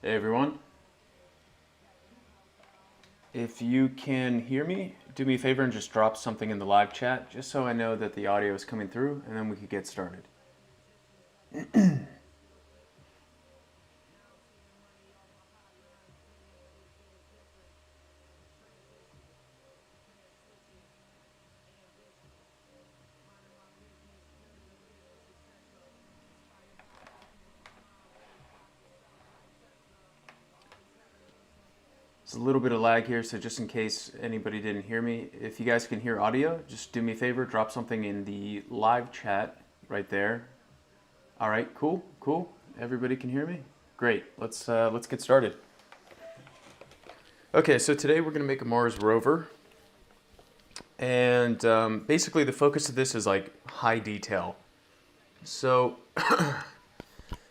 Hey everyone. If you can hear me, do me a favor and just drop something in the live chat, just so I know that the audio is coming through, and then we could get started. There's a little bit of lag here, so just in case anybody didn't hear me, if you guys can hear audio, just do me a favor, drop something in the live chat right there. All right, cool. Everybody can hear me? Great, let's get started. Okay, so today we're gonna make a Mars Rover. And basically the focus of this is like high detail. So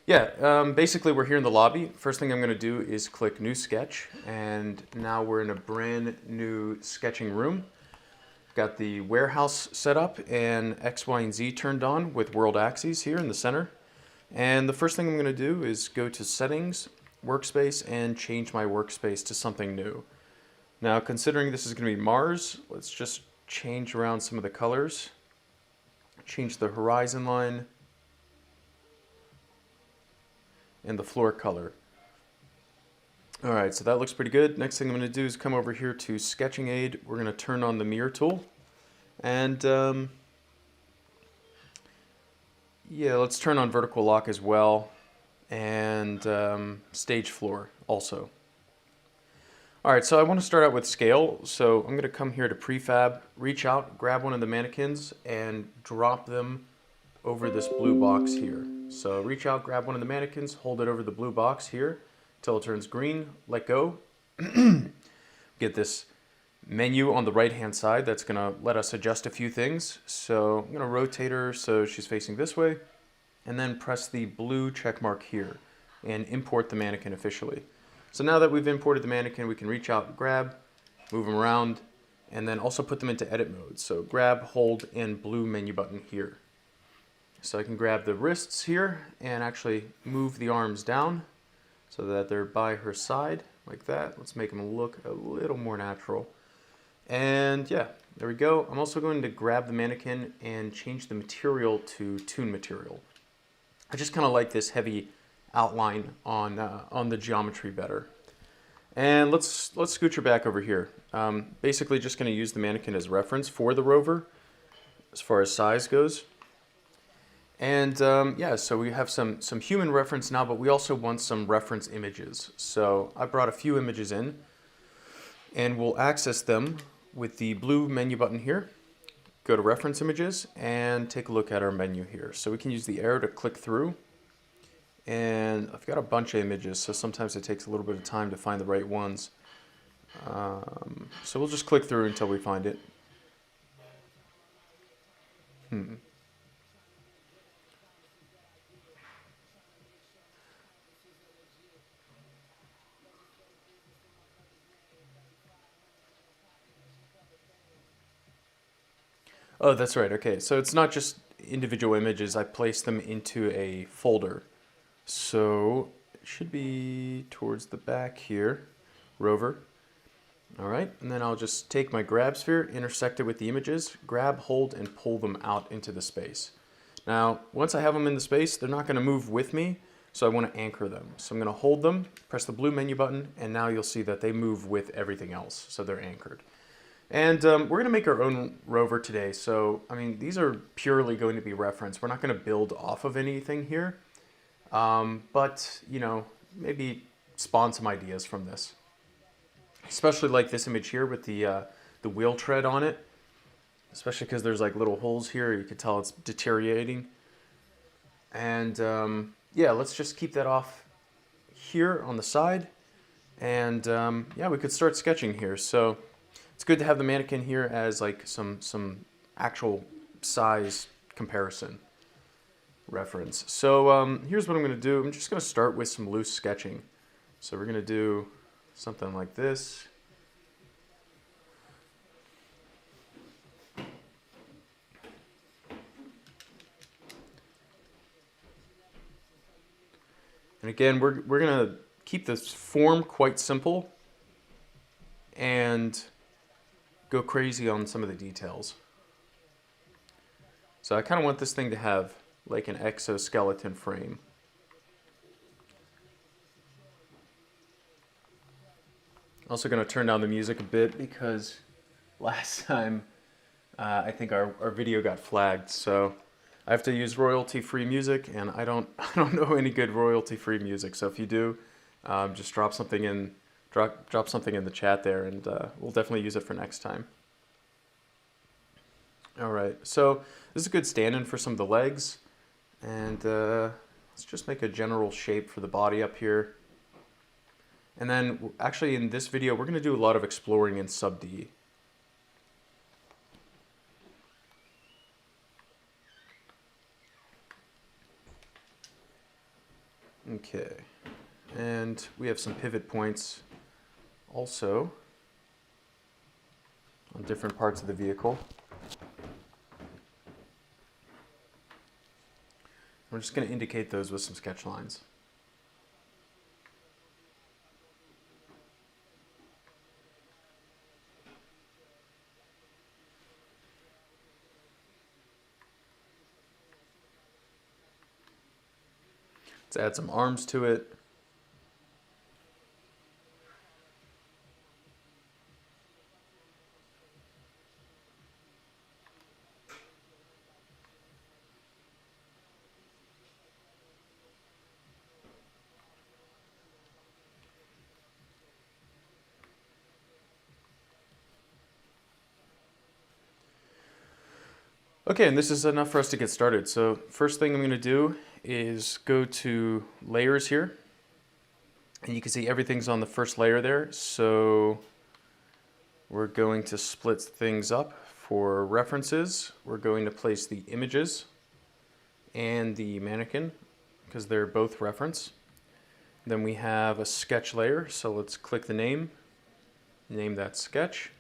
yeah, basically we're here in the lobby. First thing I'm going to do is click New Sketch, and now we're in a brand new sketching room. Got the warehouse set up and X, Y, and Z turned on with world axes here in the center. And the first thing I'm going to do is go to Settings, Workspace, and change my workspace to something new. Now, considering this is going to be Mars, let's just change around some of the colors. Change the horizon line and the floor color. All right, so that looks pretty good. Next thing I'm going to do is come over here to Sketching Aid. We're going to turn on the mirror tool. And yeah, let's turn on vertical lock as well. And stage floor also. All right, so I want to start out with scale. So I'm going to come here to prefab, reach out, grab one of the mannequins, and drop them over this blue box here. So reach out, grab one of the mannequins, hold it over the blue box here until it turns green, let go. Get this menu on the right-hand side that's gonna let us adjust a few things. So I'm gonna rotate her so she's facing this way, and then press the blue check mark here and import the mannequin officially. So now that we've imported the mannequin, we can reach out and grab, move them around, and then also put them into edit mode. So grab, hold, and blue menu button here. So I can grab the wrists here and actually move the arms down so that they're by her side like that. Let's make them look a little more natural. And yeah, there we go. I'm also going to grab the mannequin and change the material to toon material. I just kind of like this heavy outline on the geometry better. And let's scooch her back over here. Basically just going to use the mannequin as reference for the rover as far as size goes. And yeah, so we have some human reference now, but we also want some reference images. So I brought a few images in, and we'll access them with the blue menu button here. Go to reference images and take a look at our menu here. So we can use the arrow to click through. And I've got a bunch of images, so sometimes it takes a little bit of time to find the right ones. So we'll just click through until we find it. Oh, that's right. Okay, so it's not just individual images. I place them into a folder. So it should be towards the back here, rover. All right, and then I'll just take my grab sphere, intersect it with the images, grab, hold, and pull them out into the space. Now, once I have them in the space, they're not going to move with me, so I want to anchor them. So I'm going to hold them, press the blue menu button, and now you'll see that they move with everything else, so they're anchored. And we're going to make our own rover today. So, I mean, these are purely going to be reference. We're not going to build off of anything here. But, you know, maybe spawn some ideas from this. Especially like this image here with the wheel tread on it. Especially because there's like little holes here. You can tell it's deteriorating. And yeah, let's just keep that off here on the side. And yeah, we could start sketching here. So it's good to have the mannequin here as like some actual size comparison reference. So here's what I'm going to do. I'm just going to start with some loose sketching. So we're going to do something like this. And again, we're going to keep this form quite simple and go crazy on some of the details. So I kind of want this thing to have like an exoskeleton frame. Also going to turn down the music a bit because last time I think our video got flagged, so I have to use royalty-free music, and I don't know any good royalty-free music. So if you do, just drop something in the chat there, and we'll definitely use it for next time. All right, so this is a good stand-in for some of the legs, and let's just make a general shape for the body up here. And then actually in this video, we're going to do a lot of exploring in sub D. Okay, and we have some pivot points also on different parts of the vehicle. We're just going to indicate those with some sketch lines. Let's add some arms to it. Okay, and this is enough for us to get started. So first thing I'm going to do is go to layers here, and you can see everything's on the first layer there. So we're going to split things up for references. We're going to place the images and the mannequin because they're both reference. Then we have a sketch layer, so let's click the name that sketch,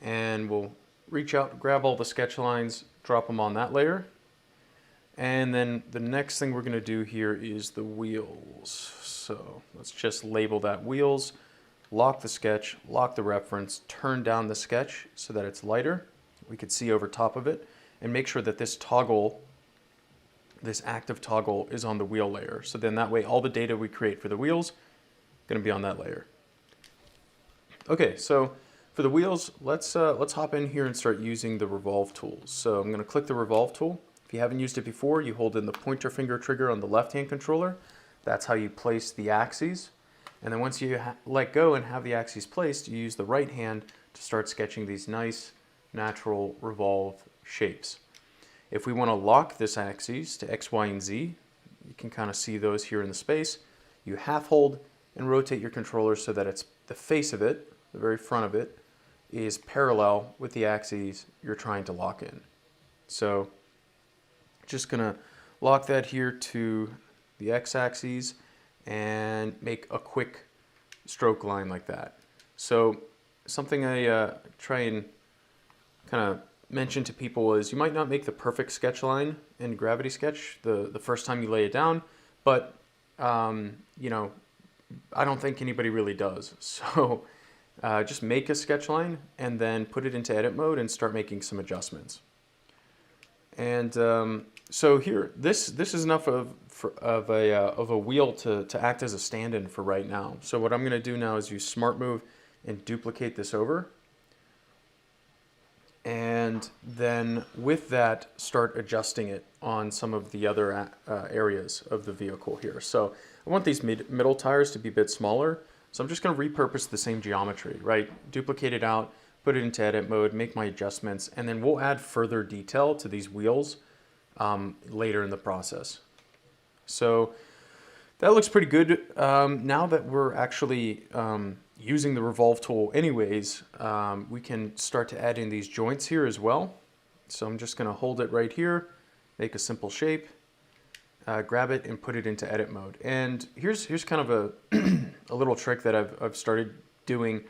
and we'll reach out, grab all the sketch lines, drop them on that layer. And then the next thing we're going to do here is the wheels. So let's just label that wheels, lock the sketch, lock the reference, turn down the sketch so that it's lighter. We could see over top of it, and make sure that this toggle, this active toggle, is on the wheel layer. So then that way all the data we create for the wheels is going to be on that layer. Okay, so for the wheels, let's hop in here and start using the revolve tools. So I'm going to click the revolve tool. If you haven't used it before, you hold in the pointer finger trigger on the left-hand controller. That's how you place the axes. And then once you let go and have the axes placed, you use the right hand to start sketching these nice, natural revolve shapes. If we want to lock this axis to X, Y, and Z, you can kind of see those here in the space. You half hold and rotate your controller so that it's the face of it, the very front of it, is parallel with the axes you're trying to lock in. So just gonna lock that here to the x-axis and make a quick stroke line like that. So something I try and kind of mention to people is you might not make the perfect sketch line in Gravity Sketch the first time you lay it down, but you know, I don't think anybody really does. So just make a sketch line and then put it into edit mode and start making some adjustments. And so here, this is enough of a wheel to act as a stand-in for right now. So what I'm going to do now is use Smart Move and duplicate this over. And then with that, start adjusting it on some of the other areas of the vehicle here. So I want these middle tires to be a bit smaller. So I'm just going to repurpose the same geometry, right? Duplicate it out, put it into edit mode, make my adjustments, and then we'll add further detail to these wheels later in the process. So that looks pretty good. Now that we're actually using the revolve tool anyways, we can start to add in these joints here as well. So I'm just going to hold it right here, make a simple shape, grab it and put it into edit mode. And here's kind of a little trick that I've started doing.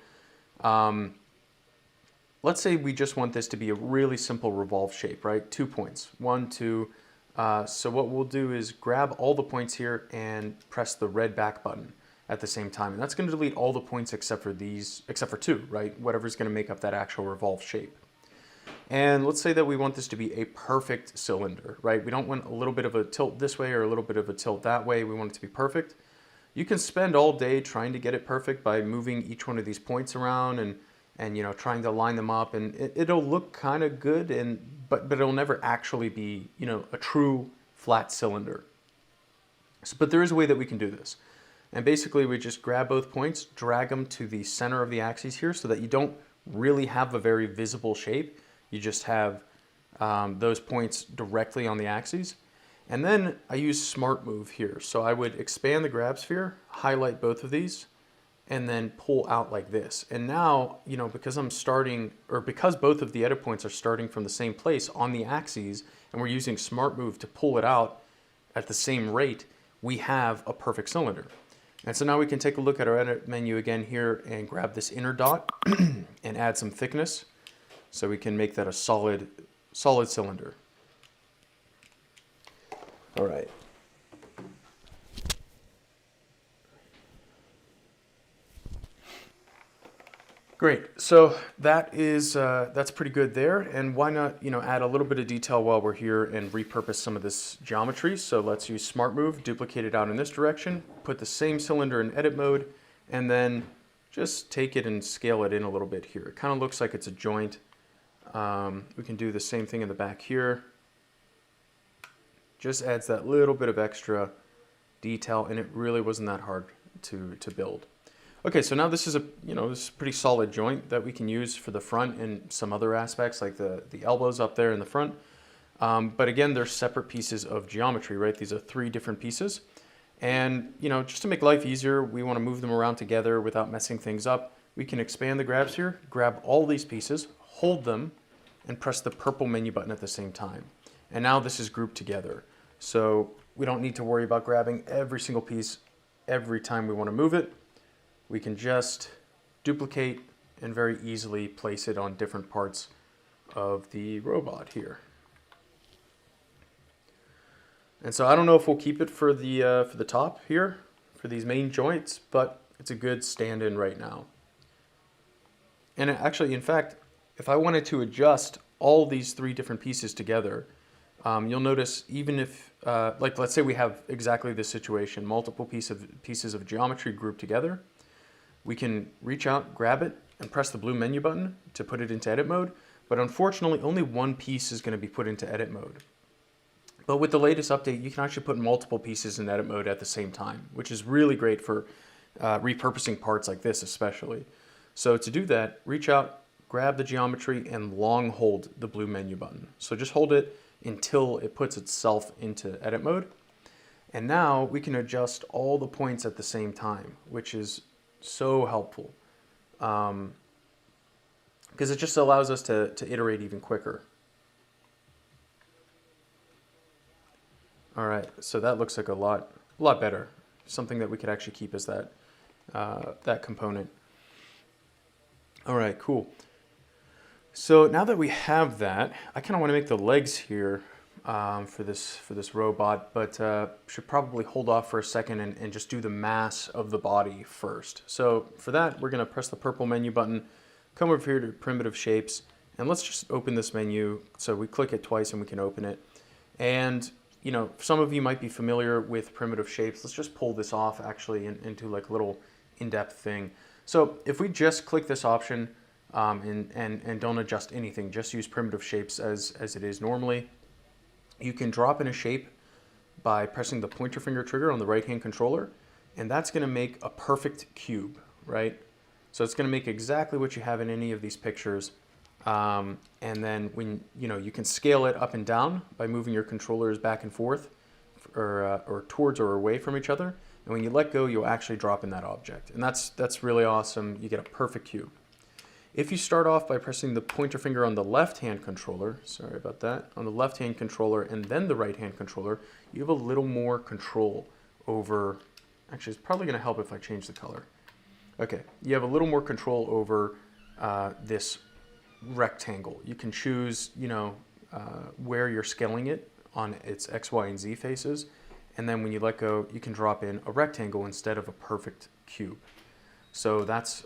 Let's say we just want this to be a really simple revolve shape, right? 2 points, 1, 2. So what we'll do is grab all the points here and press the red back button. at the same time. And that's going to delete all the points except for two, right? Whatever's going to make up that actual revolved shape. And let's say that we want this to be a perfect cylinder, right? We don't want a little bit of a tilt this way or a little bit of a tilt that way. We want it to be perfect. You can spend all day trying to get it perfect by moving each one of these points around and you know, trying to line them up, and it'll look kind of good, but it'll never actually be, you know, a true flat cylinder. But there is a way that we can do this. And basically we just grab both points, drag them to the center of the axes here so that you don't really have a very visible shape. You just have those points directly on the axes. And then I use Smart Move here. So I would expand the grab sphere, highlight both of these, and then pull out like this. And now, you know, because because both of the edit points are starting from the same place on the axes, and we're using Smart Move to pull it out at the same rate, we have a perfect cylinder. And so now we can take a look at our edit menu again here and grab this inner dot and add some thickness so we can make that a solid cylinder. All right. Great. So that's pretty good there. And why not, you know, add a little bit of detail while we're here and repurpose some of this geometry. So let's use Smart Move, duplicate it out in this direction, put the same cylinder in edit mode, and then just take it and scale it in a little bit here. It kind of looks like it's a joint. We can do the same thing in the back here. Just adds that little bit of extra detail, and it really wasn't that hard to build. Okay, so now this is this is a pretty solid joint that we can use for the front and some other aspects like the elbows up there in the front. But again, they're separate pieces of geometry, right? These are 3 different pieces. And, you know, just to make life easier, we want to move them around together without messing things up. We can expand the grabs here, grab all these pieces, hold them, and press the purple menu button at the same time. And now this is grouped together. So we don't need to worry about grabbing every single piece every time we want to move it. We can just duplicate and very easily place it on different parts of the robot here. And so I don't know if we'll keep it for the top here, for these main joints, but it's a good stand-in right now. And actually, in fact, if I wanted to adjust all these 3 different pieces together, you'll notice even if, like let's say we have exactly this situation, multiple pieces of geometry grouped together, we can reach out, grab it, and press the blue menu button to put it into edit mode. But unfortunately, only one piece is going to be put into edit mode. But with the latest update, you can actually put multiple pieces in edit mode at the same time, which is really great for repurposing parts like this especially. So to do that, reach out, grab the geometry, and long hold the blue menu button. So just hold it until it puts itself into edit mode. And now we can adjust all the points at the same time, which is so helpful because it just allows us to iterate even quicker. All right, so that looks like a lot better. Something that we could actually keep as that component. All right, cool. So now that we have that, I kind of want to make the legs here for this robot, but should probably hold off for a second and just do the mass of the body first. So for that, we're going to press the purple menu button, come over here to primitive shapes, and let's just open this menu. So we click it twice and we can open it. And you know, some of you might be familiar with primitive shapes. Let's just pull this off actually into like a little in-depth thing. So if we just click this option and don't adjust anything, just use primitive shapes as it is normally, you can drop in a shape by pressing the pointer finger trigger on the right-hand controller, and that's going to make a perfect cube, right? So it's going to make exactly what you have in any of these pictures. And then when you can scale it up and down by moving your controllers back and forth, or towards or away from each other. And when you let go, you'll actually drop in that object, and that's really awesome. You get a perfect cube. If you start off by pressing the pointer finger on the left-hand controller, sorry about that, on the left-hand controller and then the right-hand controller, you have a little more control over, actually it's probably going to help if I change the color. Okay, you have a little more control over this rectangle. You can choose, where you're scaling it on its X, Y, and Z faces, and then when you let go, you can drop in a rectangle instead of a perfect cube. So that's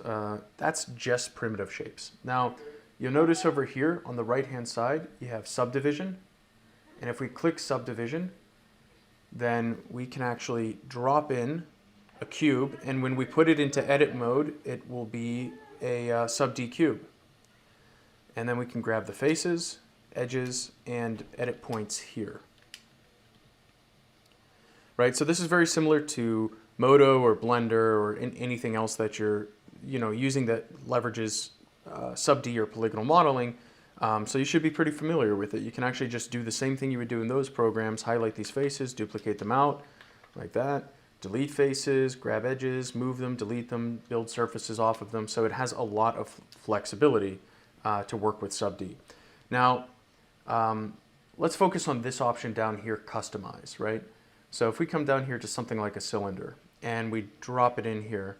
just primitive shapes. Now, you'll notice over here on the right-hand side, you have subdivision. And if we click subdivision, then we can actually drop in a cube. And when we put it into edit mode, it will be a sub D cube. And then we can grab the faces, edges, and edit points here. Right, so this is very similar to Modo or Blender or anything else that you're using that leverages sub D or polygonal modeling. So you should be pretty familiar with it. You can actually just do the same thing you would do in those programs, highlight these faces, duplicate them out like that, delete faces, grab edges, move them, delete them, build surfaces off of them. So it has a lot of flexibility to work with sub D. Now, let's focus on this option down here, customize, right? So if we come down here to something like a cylinder and we drop it in here,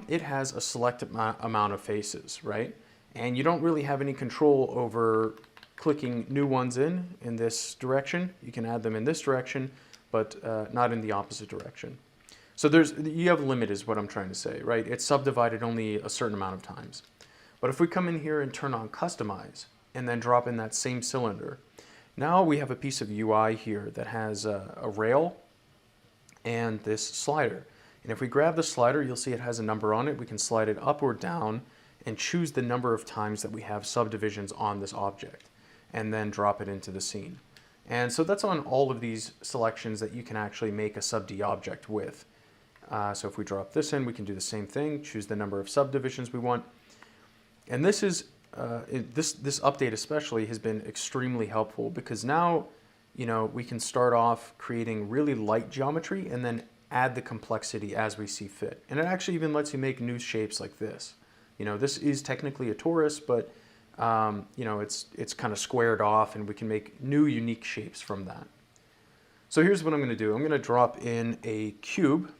it has a select amount of faces, right? And you don't really have any control over clicking new ones in this direction. You can add them in this direction, but not in the opposite direction. So you have a limit is what I'm trying to say, right? It's subdivided only a certain amount of times. But if we come in here and turn on customize and then drop in that same cylinder, now we have a piece of UI here that has a rail and this slider. And if we grab the slider, you'll see it has a number on it. We can slide it up or down and choose the number of times that we have subdivisions on this object and then drop it into the scene. And so that's on all of these selections that you can actually make a sub D object with. So if we drop this in, we can do the same thing, choose the number of subdivisions we want. And this is this update especially has been extremely helpful because now we can start off creating really light geometry and then add the complexity as we see fit. And it actually even lets you make new shapes like this. This is technically a torus, but it's kind of squared off and we can make new unique shapes from that. So here's what I'm going to do. I'm going to drop in a cube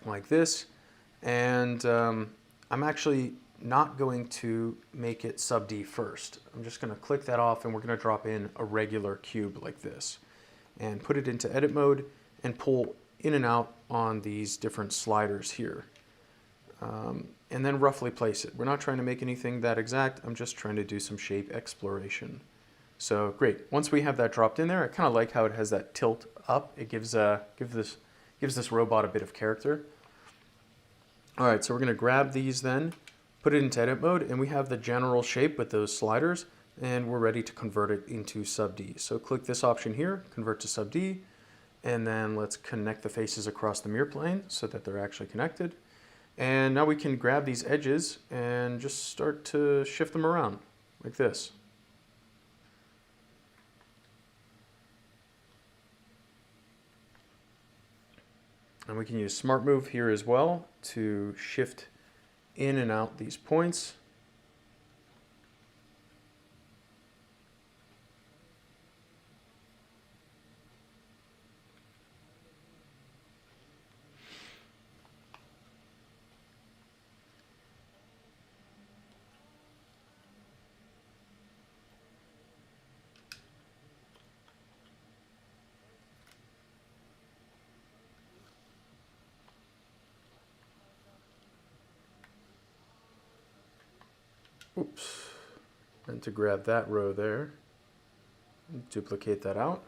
like this, and I'm actually not going to make it sub D first. I'm just going to click that off and we're going to drop in a regular cube like this and put it into edit mode and pull in and out on these different sliders here. And then roughly place it. We're not trying to make anything that exact. I'm just trying to do some shape exploration. So great. Once we have that dropped in there, I kind of like how it has that tilt up. It gives this robot a bit of character. All right, so we're going to grab these then, put it into edit mode, and we have the general shape with those sliders, and we're ready to convert it into sub D. So click this option here, convert to sub D, and then let's connect the faces across the mirror plane so that they're actually connected. And now we can grab these edges and just start to shift them around like this. And we can use Smart Move here as well to shift in and out these points. Oops, meant to grab that row there, duplicate that out.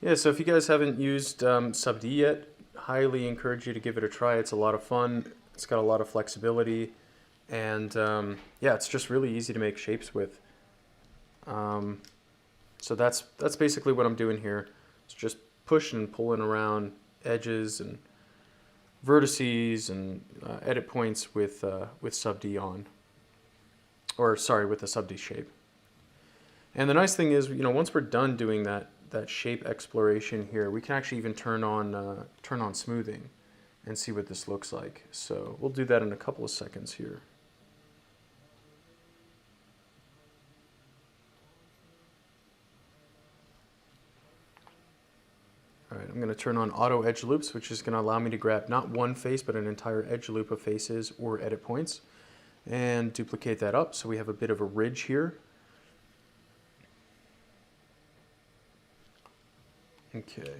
Yeah, so if you guys haven't used sub D yet, highly encourage you to give it a try. It's a lot of fun, it's got a lot of flexibility, and yeah, it's just really easy to make shapes with. So that's basically what I'm doing here. It's just pushing and pulling around edges and vertices and edit points with sub D on, or sorry, with the sub D shape. And the nice thing is, once we're done doing that shape exploration here, we can actually even turn on smoothing and see what this looks like. So we'll do that in a couple of seconds here. All right, I'm going to turn on auto edge loops, which is going to allow me to grab not one face, but an entire edge loop of faces or edit points, and duplicate that up so we have a bit of a ridge here. Okay.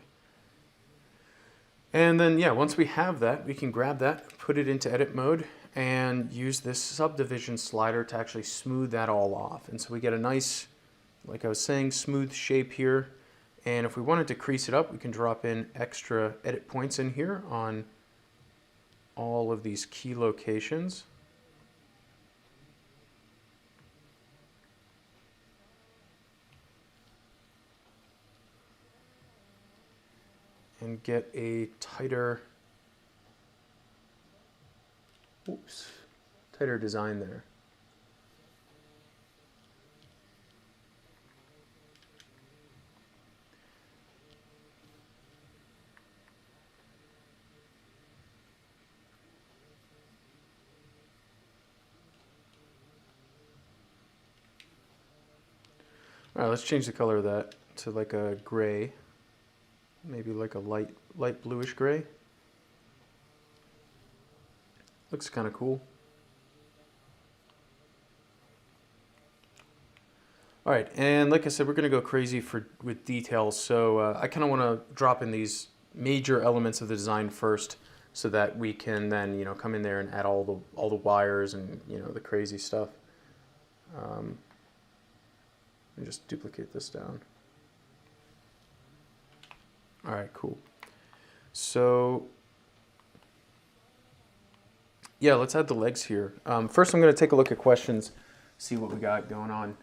And then, yeah, once we have that, we can grab that, put it into edit mode, and use this subdivision slider to actually smooth that all off. And so we get a nice, like I was saying, smooth shape here. And if we wanted to crease it up, we can drop in extra edit points in here on all of these key locations. And get a tighter, tighter design there. All right, let's change the color of that to like a gray, maybe like a light bluish gray. Looks kind of cool. All right, and like I said, we're going to go crazy with details. So I kind of want to drop in these major elements of the design first, so that we can then come in there and add all the wires and the crazy stuff. Let me just duplicate this down. All right, cool. So yeah, let's add the legs here. First, I'm going to take a look at questions, see what we got going on.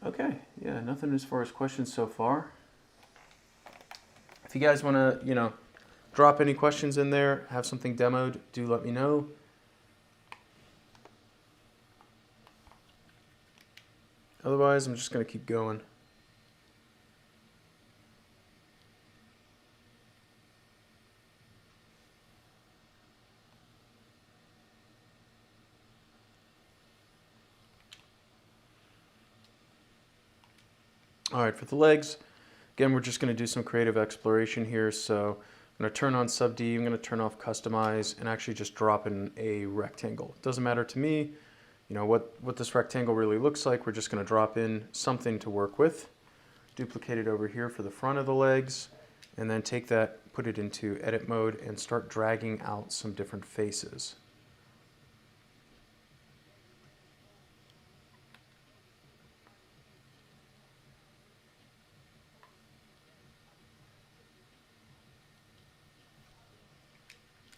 Okay, yeah, nothing as far as questions so far. If you guys want to, drop any questions in there, have something demoed, do let me know. Otherwise, I'm just going to keep going. All right, for the legs, again, we're just going to do some creative exploration here. So I'm going to turn on sub D, I'm going to turn off customize, and actually just drop in a rectangle. It doesn't matter to me, what this rectangle really looks like. We're just going to drop in something to work with. Duplicate it over here for the front of the legs, and then take that, put it into edit mode, and start dragging out some different faces.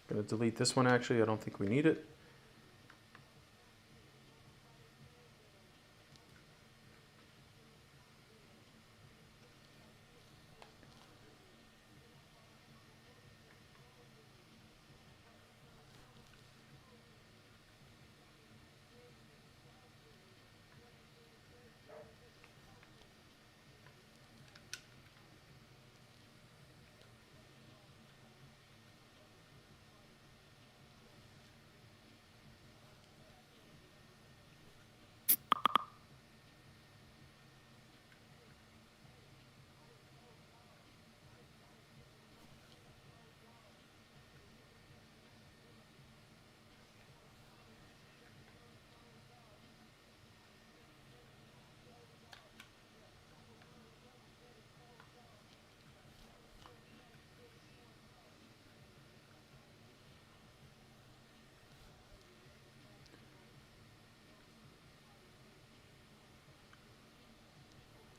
Going to delete this one actually, I don't think we need it.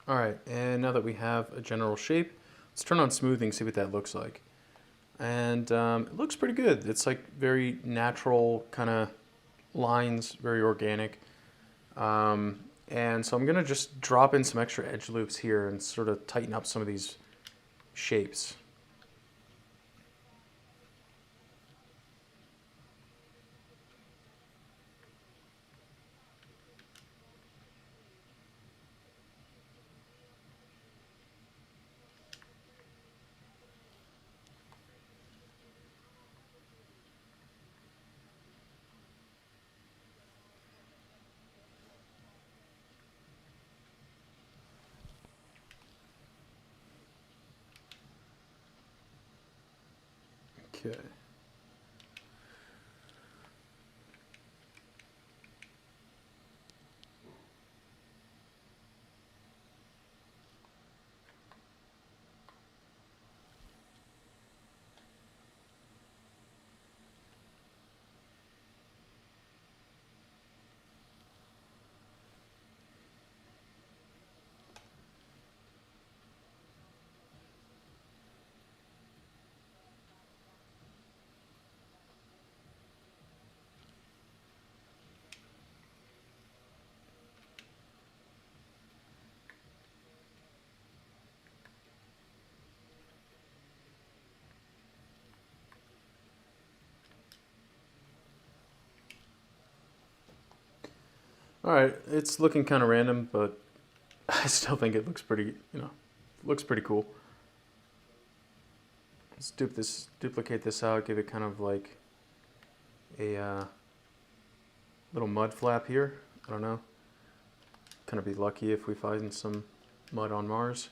All right, and now that we have a general shape, let's turn on smoothing, see what that looks like. And it looks pretty good. It's like very natural kind of lines, very organic. And so I'm gonna just drop in some extra edge loops here and sort of tighten up some of these shapes. Okay. All right, it's looking kind of random, but I still think it looks pretty, looks pretty cool. Let's duplicate this out, give it kind of like a little mud flap here. I don't know. Kind of be lucky if we find some mud on Mars.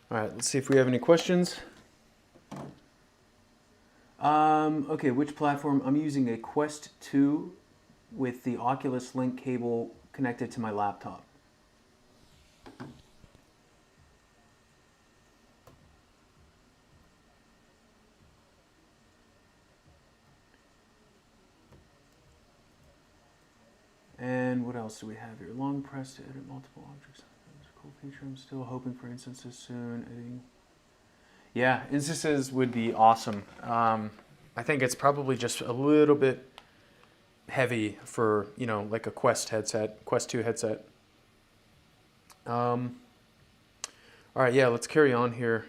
All right, let's see if we have any questions. Okay, which platform? I'm using a Quest 2 with the Oculus Link cable connected to my laptop. And what else do we have here? Long press to edit multiple objects. That's a cool feature. I'm still hoping for instances soon. Editing. Yeah, instances would be awesome. I think it's probably just a little bit heavy for, like a Quest 2 headset. All right, yeah, let's carry on here.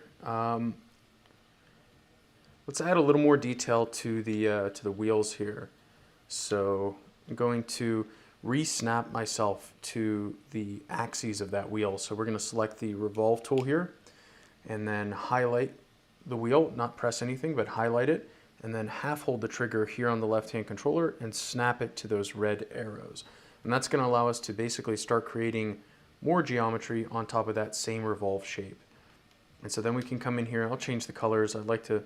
Let's add a little more detail to the wheels here. So I'm going to re-snap myself to the axes of that wheel. So we're going to select the revolve tool here and then highlight the wheel, not press anything, but highlight it, and then half hold the trigger here on the left-hand controller and snap it to those red arrows. And that's going to allow us to basically start creating more geometry on top of that same revolve shape. And so then we can come in here, I'll change the colors. I'd like to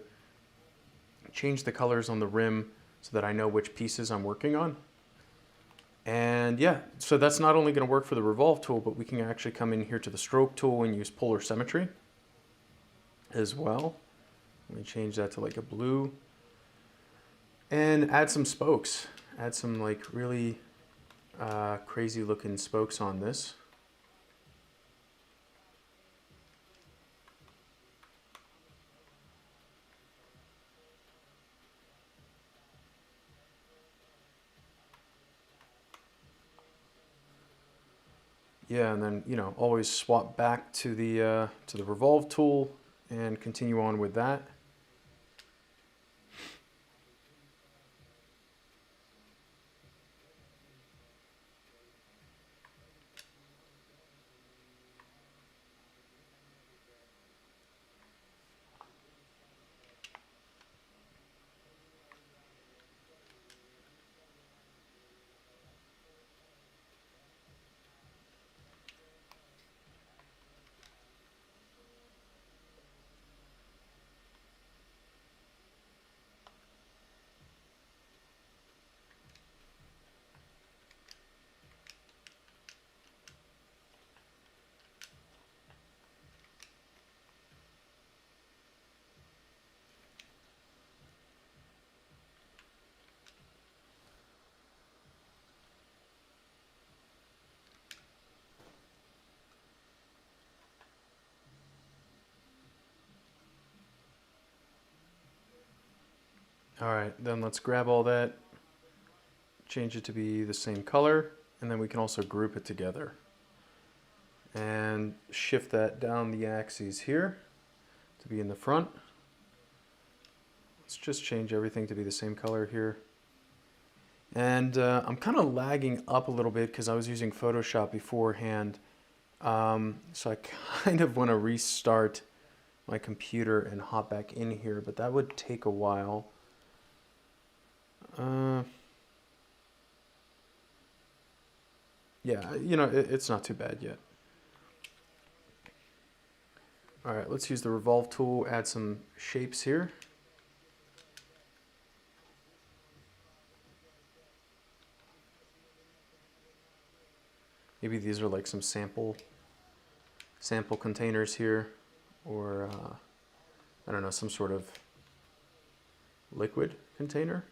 change the colors on the rim so that I know which pieces I'm working on. And yeah, so that's not only going to work for the revolve tool, but we can actually come in here to the stroke tool and use polar symmetry as well. Let me change that to like a blue. And add some spokes. Add some like really crazy looking spokes on this. Yeah, and then always swap back to the revolve tool and continue on with that. All right, then let's grab all that, change it to be the same color, and then we can also group it together. And shift that down the axes here to be in the front. Let's just change everything to be the same color here. And I'm kind of lagging up a little bit because I was using Photoshop beforehand. So I kind of want to restart my computer and hop back in here, but that would take a while. yeah, it's not too bad yet. All right, let's use the revolve tool, add some shapes here. Maybe these are like some sample containers here, or I don't know, some sort of liquid container.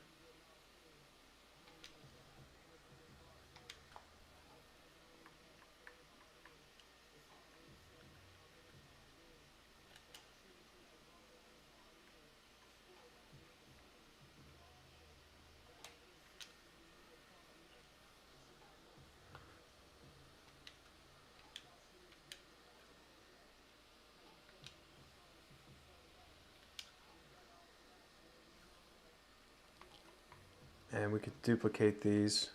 And we could duplicate these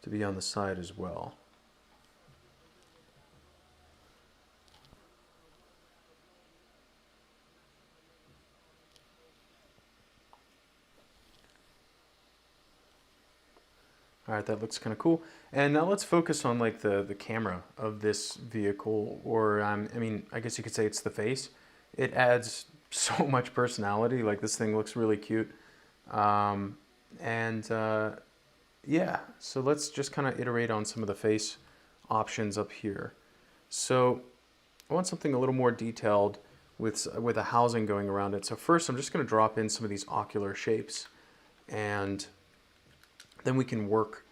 to be on the side as well. All right, that looks kind of cool. And now let's focus on like the camera of this vehicle, or I mean, I guess you could say it's the face. It adds so much personality. Like this thing looks really cute. Yeah, so let's just kind of iterate on some of the face options up here. So I want something a little more detailed with a housing going around it. So first I'm just going to drop in some of these ocular shapes, and then we can work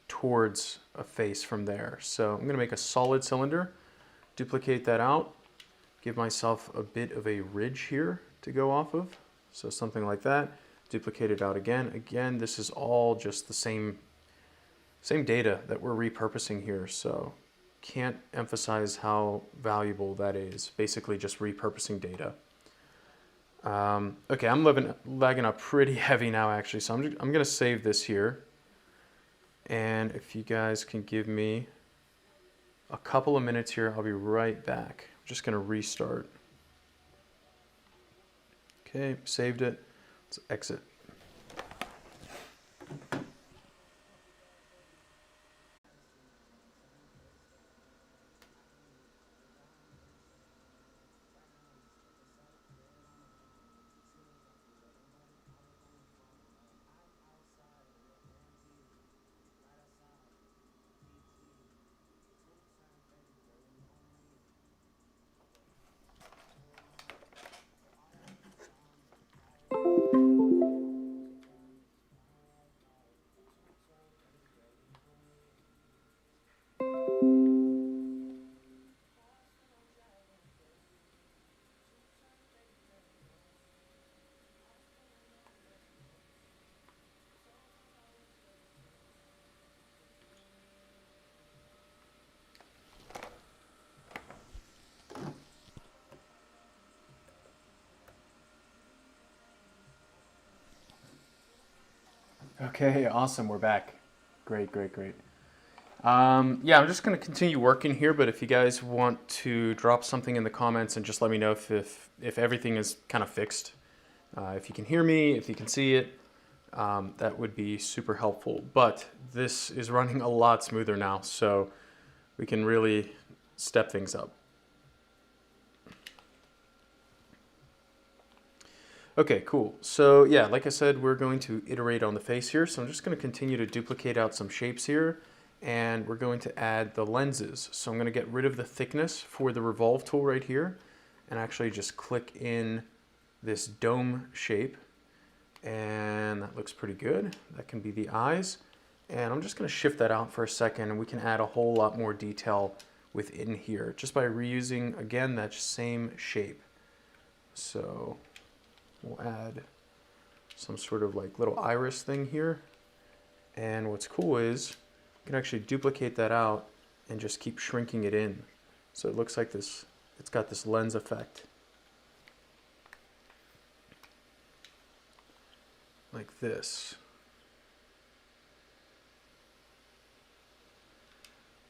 towards a face from there. So I'm going to make a solid cylinder, duplicate that out, give myself a bit of a ridge here to go off of. So something like that. Duplicate it out again. Again, this is all just the same data that we're repurposing here. So can't emphasize how valuable that is. Basically just repurposing data. Okay, I'm lagging up pretty heavy now actually. So I'm going to save this here. And if you guys can give me a couple of minutes here, I'll be right back. I'm just going to restart. Okay, saved it. Let's exit. Okay, awesome. We're back. Great, great, great. Yeah, I'm just going to continue working here, but if you guys want to drop something in the comments and just let me know if everything is kind of fixed, if you can hear me, if you can see it, that would be super helpful. But this is running a lot smoother now, so we can really step things up. Okay, cool. So yeah, like I said, we're going to iterate on the face here. So I'm just going to continue to duplicate out some shapes here, and we're going to add the lenses. So I'm going to get rid of the thickness for the revolve tool right here, and actually just click in this dome shape, and that looks pretty good. That can be the eyes. And I'm just going to shift that out for a second, and we can add a whole lot more detail within here just by reusing, again, that same shape. So we'll add some sort of like little iris thing here. And what's cool is you can actually duplicate that out and just keep shrinking it in. So it looks like this, it's got this lens effect. Like this.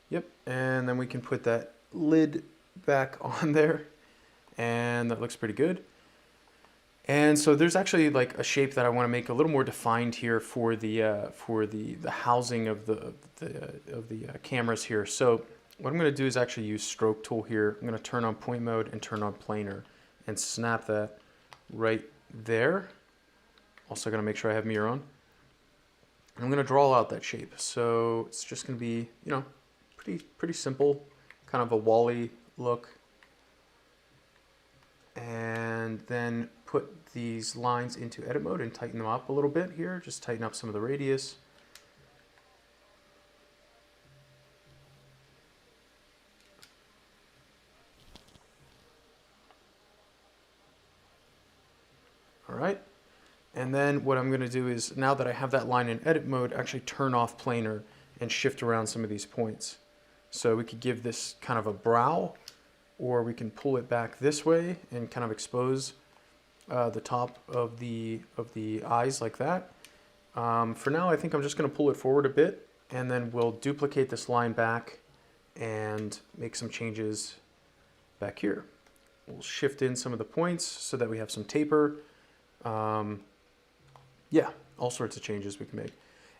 Yep, and then we can put that lid back on there, and that looks pretty good. And so there's actually like a shape that I want to make a little more defined here for the housing of the cameras here. So what I'm going to do is actually use stroke tool here. I'm going to turn on point mode and turn on planar and snap that right there. Also going to make sure I have mirror on. And I'm going to draw out that shape. So it's just going to be, you know, pretty simple, kind of a Wall-E look. And then put these lines into edit mode and tighten them up a little bit here. Just tighten up some of the radius. All right. And then what I'm going to do is, now that I have that line in edit mode, actually turn off planar and shift around some of these points. So we could give this kind of a brow, or we can pull it back this way and kind of expose the top of the eyes like that. For now, I think I'm just going to pull it forward a bit, and then we'll duplicate this line back and make some changes back here. We'll shift in some of the points so that we have some taper. Yeah, all sorts of changes we can make.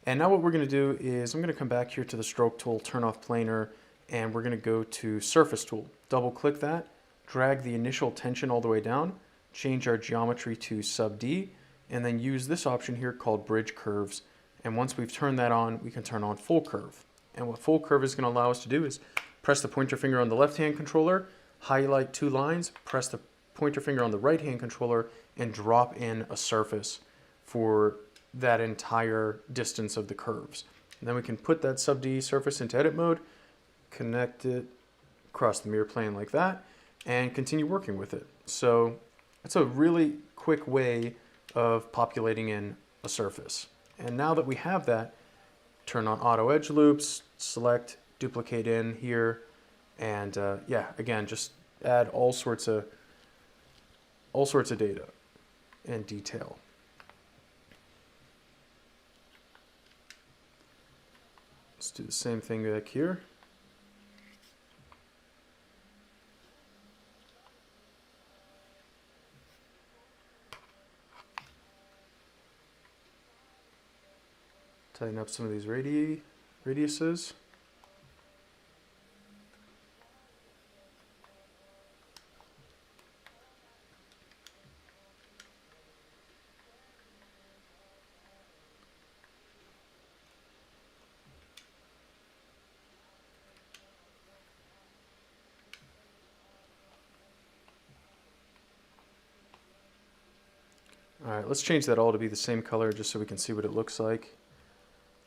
And now what we're going to do is I'm going to come back here to the stroke tool, turn off planar, and we're going to go to surface tool. Double click that, drag the initial tension all the way down, change our geometry to sub D, and then use this option here called bridge curves. And once we've turned that on, we can turn on full curve. And what full curve is going to allow us to do is press the pointer finger on the left hand controller, highlight two lines, press the pointer finger on the right hand controller, and drop in a surface for that entire distance of the curves. And then we can put that sub D surface into edit mode, connect it across the mirror plane like that, and continue working with it. So it's a really quick way of populating in a surface. And now that we have that, turn on auto edge loops, select duplicate in here, and yeah, again, just add all sorts of data and detail. Let's do the same thing back here. Tighten up some of these radiuses. All right, let's change that all to be the same color just so we can see what it looks like.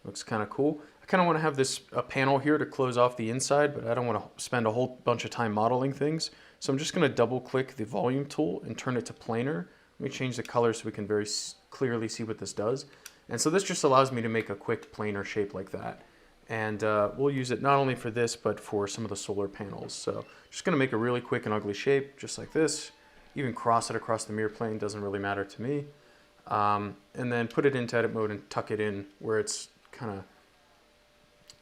Looks kind of cool. I kind of want to have this a panel here to close off the inside, but I don't want to spend a whole bunch of time modeling things. So I'm just going to double click the volume tool and turn it to planar. Let me change the color so we can very clearly see what this does. And so this just allows me to make a quick planar shape like that. And we'll use it not only for this, but for some of the solar panels. So just going to make a really quick and ugly shape just like this. Even cross it across the mirror plane, doesn't really matter to me. And then put it into edit mode and tuck it in where it's kind of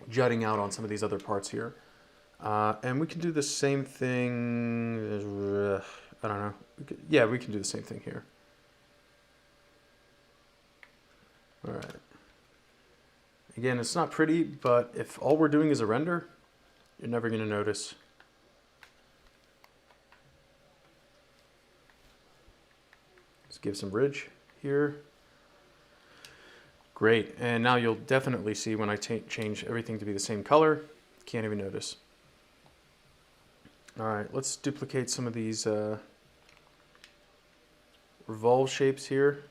jutting out on some of these other parts here. And we can do the same thing. I don't know. Yeah, we can do the same thing here. All right. Again, it's not pretty, but if all we're doing is a render, you're never going to notice. Let's give some bridge here. Great, and now you'll definitely see when I change everything to be the same color, can't even notice. All right, let's duplicate some of these revolve shapes here.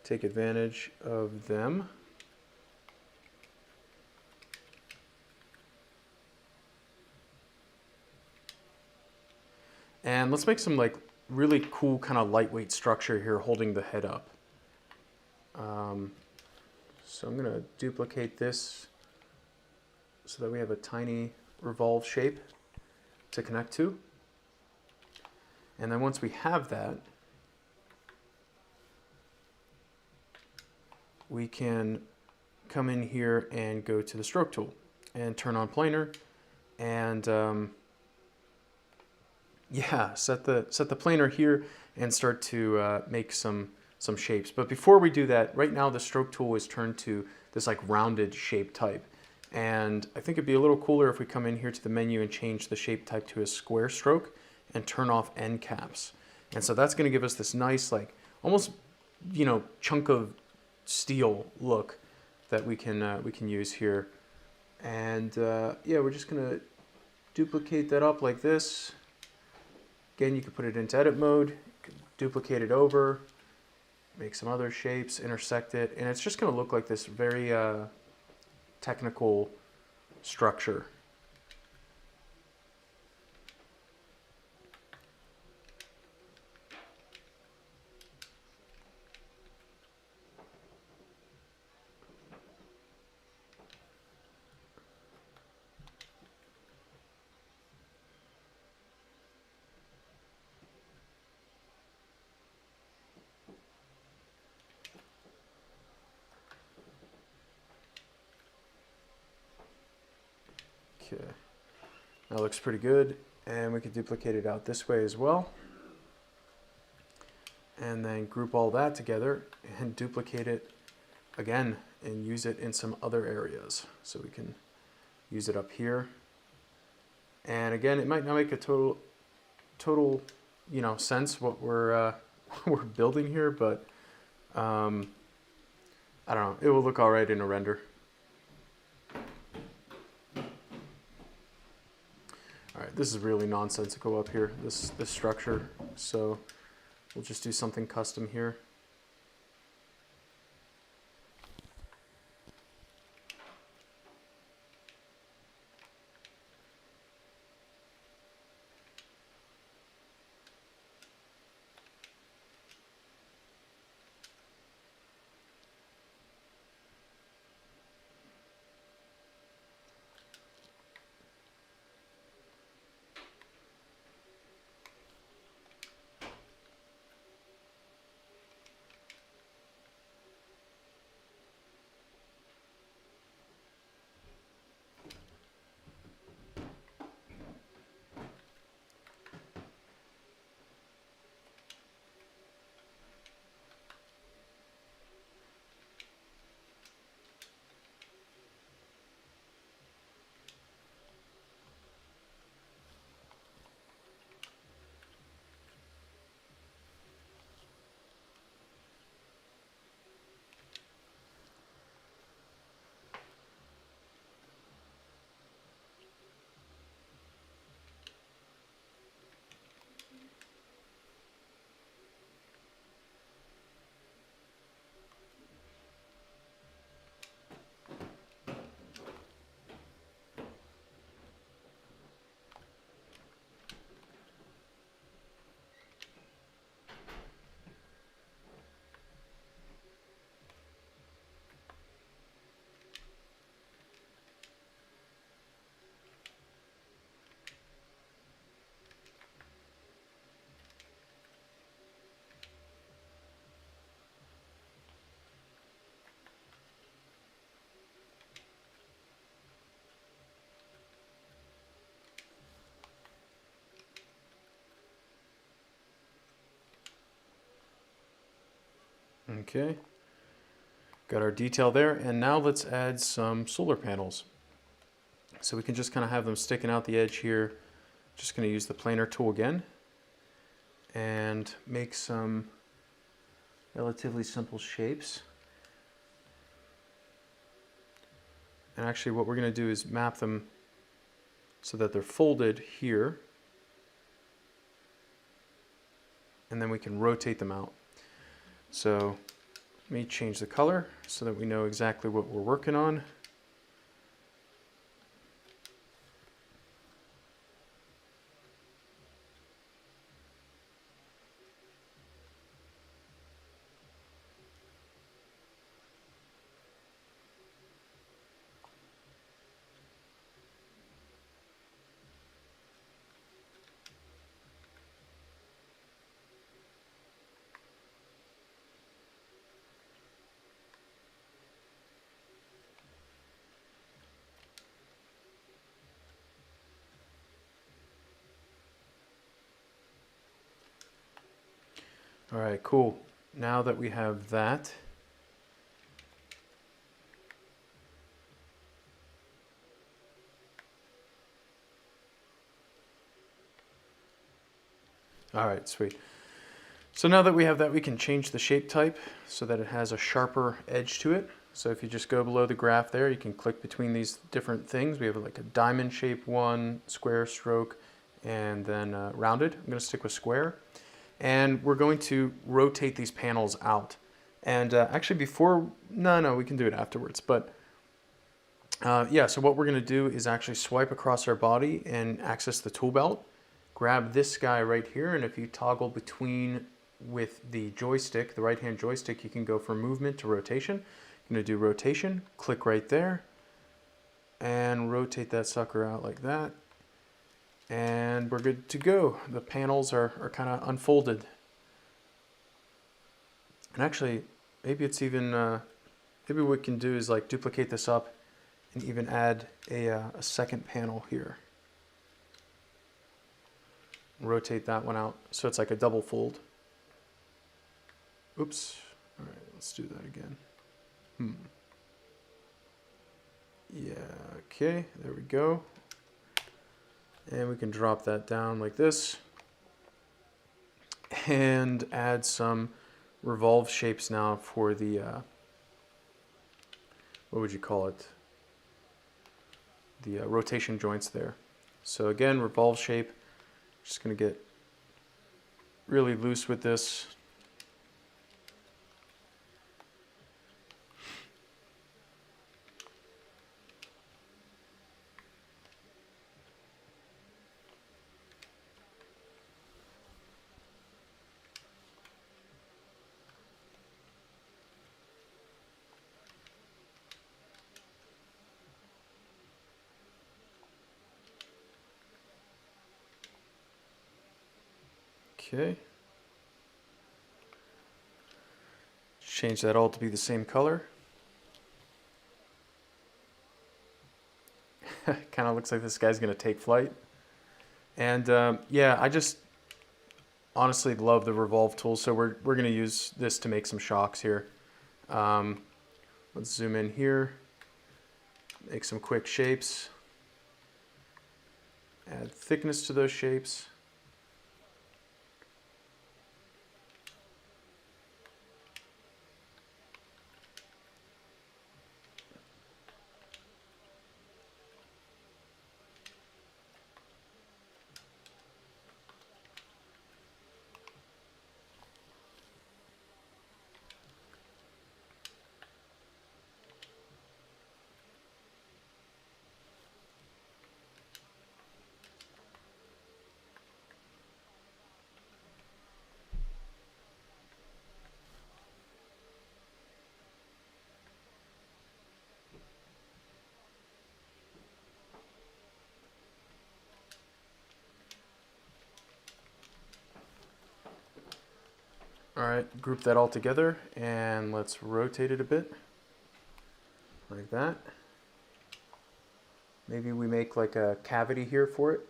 Take advantage of them. And let's make some like really cool kind of lightweight structure here holding the head up. So I'm going to duplicate this so that we have a tiny revolve shape to connect to. And then once we have that, we can come in here and go to the stroke tool and turn on planar and yeah, set the planar here. and start to make some shapes. But before we do that, right now the stroke tool is turned to this like rounded shape type. And I think it'd be a little cooler if we come in here to the menu and change the shape type to a square stroke and turn off end caps. And so that's going to give us this nice, like almost, chunk of steel look that we can use here. And yeah, we're just going to duplicate that up like this. Again, you can put it into edit mode, duplicate it over, make some other shapes, intersect it, and it's just going to look like this very technical structure. Okay, that looks pretty good, and we could duplicate it out this way as well. And then group all that together and duplicate it again and use it in some other areas. So we can use it up here. And again, it might not make a total sense what we're we're building here, but I don't know, it will look all right in a render. All right, this is really nonsensical up here, this structure. So we'll just do something custom here. Okay, got our detail there, and now let's add some solar panels. So we can just kind of have them sticking out the edge here. Just going to use the planar tool again and make some relatively simple shapes. And actually what we're going to do is map them so that they're folded here, and then we can rotate them out. So let me change the color so that we know exactly what we're working on. All right, cool. Now that we have that, all right, sweet. So now that we have that, we can change the shape type so that it has a sharper edge to it. So if you just go below the graph there, you can click between these different things. We have like a diamond shape one, square stroke, and then rounded. I'm going to stick with square. And we're going to rotate these panels out. And actually before, no, we can do it afterwards. But yeah, so what we're going to do is actually swipe across our body and access the tool belt. Grab this guy right here, and if you toggle between with the joystick, the right-hand joystick, you can go from movement to rotation. I'm going to do rotation, click right there, and rotate that sucker out like that. And we're good to go. The panels are kind of unfolded. And actually, maybe it's even, maybe what we can do is like duplicate this up and even add a second panel here. Rotate that one out so it's like a double fold. Oops. All right, let's do that again. Yeah, okay, there we go. And we can drop that down like this. And add some revolve shapes now for the, what would you call it? The rotation joints there. So again, revolve shape. Just going to get really loose with this. Okay. Change that all to be the same color. Kind of looks like this guy's going to take flight. And yeah, I just honestly love the revolve tool, so we're going to use this to make some shocks here. Let's zoom in here, make some quick shapes, add thickness to those shapes. All right, group that all together and let's rotate it a bit, like that. Maybe we make like a cavity here for it.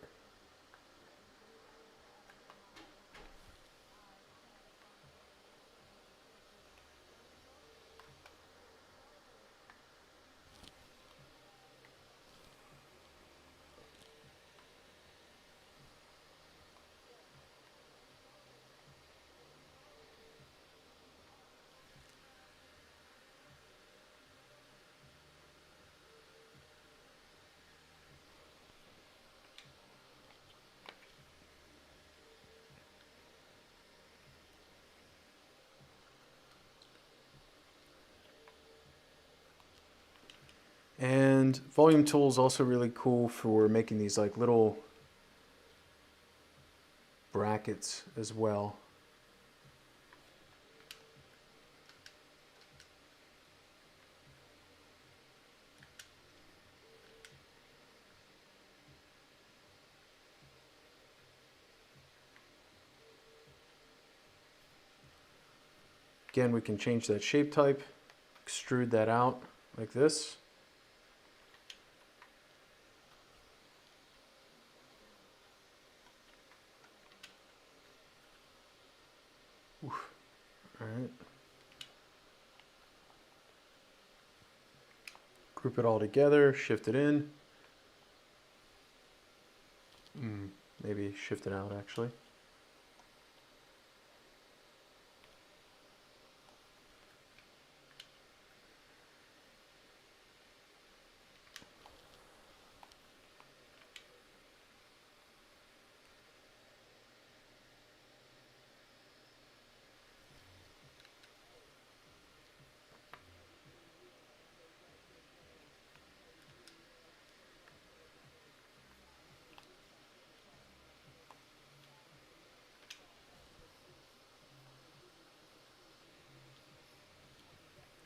And volume tool is also really cool for making these like little brackets as well. Again, we can change that shape type, extrude that out like this. Oof. Group it all together, shift it in. Maybe shift it out actually.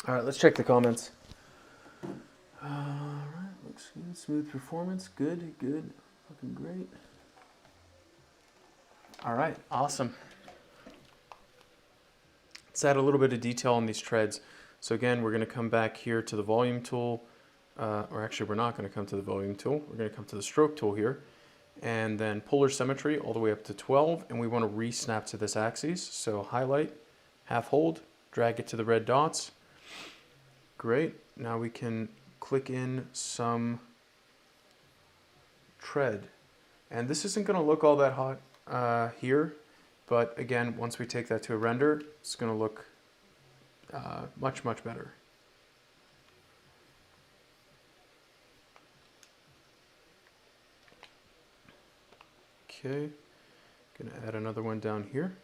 All right, let's check the comments. All right, looks good. Smooth performance. Good, good. Looking great. All right, awesome. Let's add a little bit of detail on these treads. So again, we're going to come back here to the volume tool, or actually we're not going to come to the volume tool. We're going to come to the stroke tool here, and then polar symmetry all the way up to 12, and we want to re-snap to this axis. So highlight, half hold, drag it to the red dots. Great. Now we can click in some tread. And this isn't going to look all that hot here, but again, once we take that to a render, it's going to look much, much better. Okay, going to add another one down here.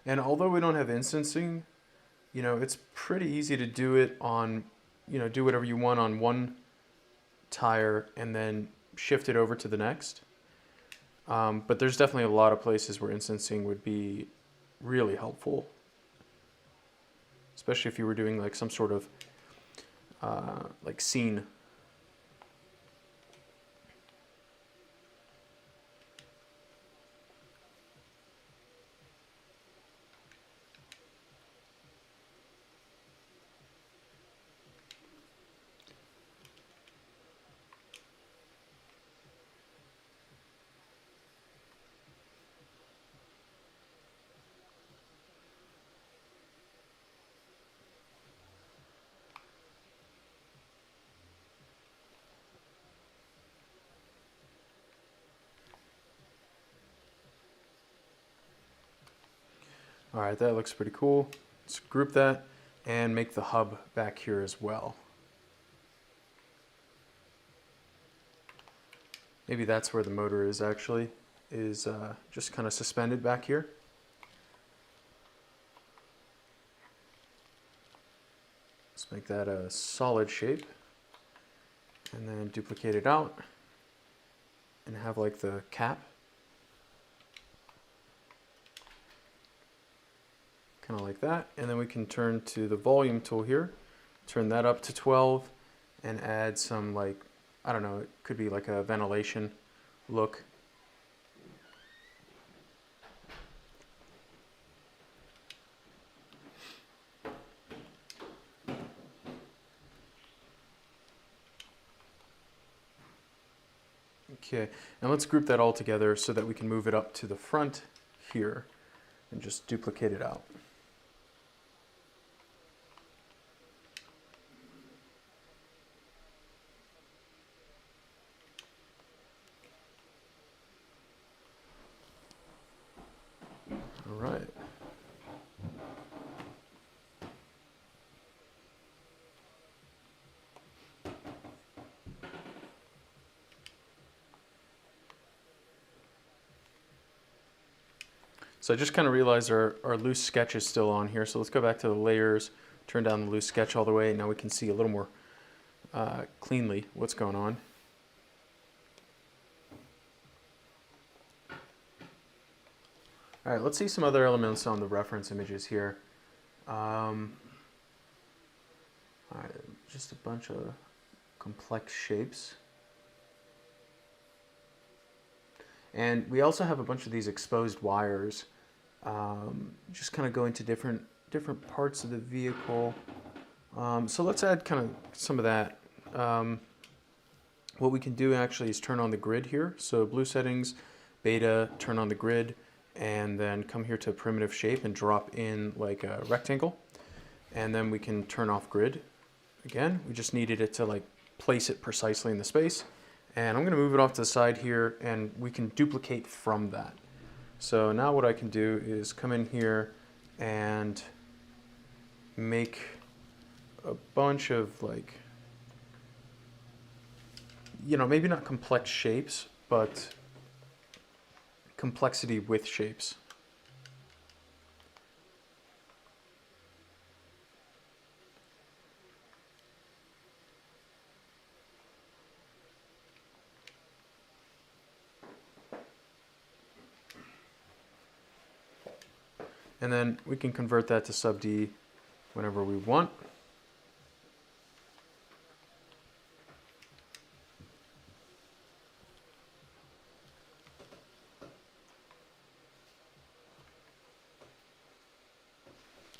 And although we don't have instancing, you know, it's pretty easy to do it on, you know, do whatever you want on one tire and then shift it over to the next. But there's definitely a lot of places where instancing would be really helpful, especially if you were doing like some sort of like scene. All right, that looks pretty cool. Let's group that and make the hub back here as well. Maybe that's where the motor is actually, is just kind of suspended back here. Let's make that a solid shape and then duplicate it out and have like the cap. Kind of like that, and then we can turn to the volume tool here, turn that up to 12, and add some, like, I don't know, it could be like a ventilation look. Okay, and let's group that all together so that we can move it up to the front here and just duplicate it out. All right. So I just kind of realized our loose sketch is still on here. So let's go back to the layers, turn down the loose sketch all the way. Now we can see a little more cleanly what's going on. All right, let's see some other elements on the reference images here. All right, just a bunch of complex shapes. And we also have a bunch of these exposed wires, just kind of going to different parts of the vehicle. So let's add kind of some of that. what we can do actually is turn on the grid here. So blue settings, beta, turn on the grid, and then come here to primitive shape and drop in like a rectangle. And then we can turn off grid. Again, we just needed it to like place it precisely in the space. And I'm gonna move it off to the side here, and we can duplicate from that. So now what I can do is come in here and make a bunch of like, you know, maybe not complex shapes, but complexity with shapes. And then we can convert that to sub D whenever we want.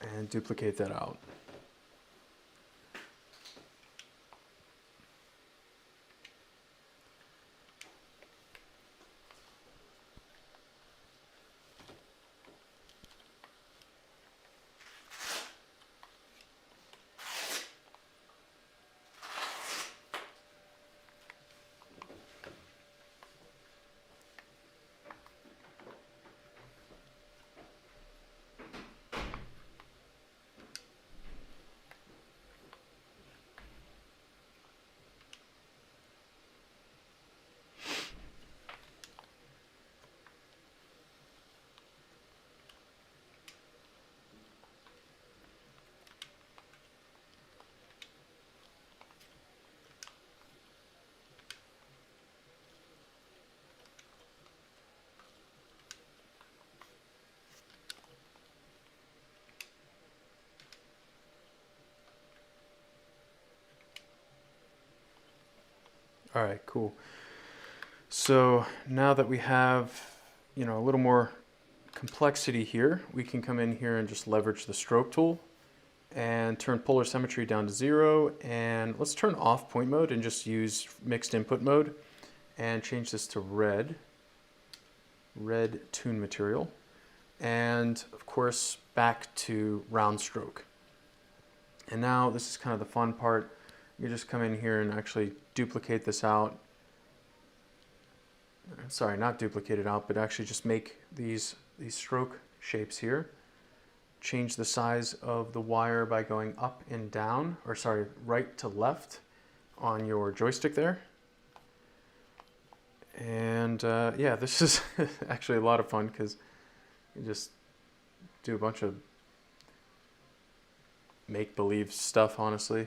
And duplicate that out. All right, cool. So now that we have, you know, a little more complexity here, we can come in here and just leverage the stroke tool and turn polar symmetry down to 0. And let's turn off point mode and just use mixed input mode and change this to red tune material. And of course, back to round stroke. And now this is kind of the fun part. You just come in here and actually duplicate this out. Sorry, not duplicate it out, but actually just make these stroke shapes here. Change the size of the wire by going up and down, or sorry, right to left on your joystick there. And yeah, this is actually a lot of fun because you just do a bunch of make-believe stuff, honestly.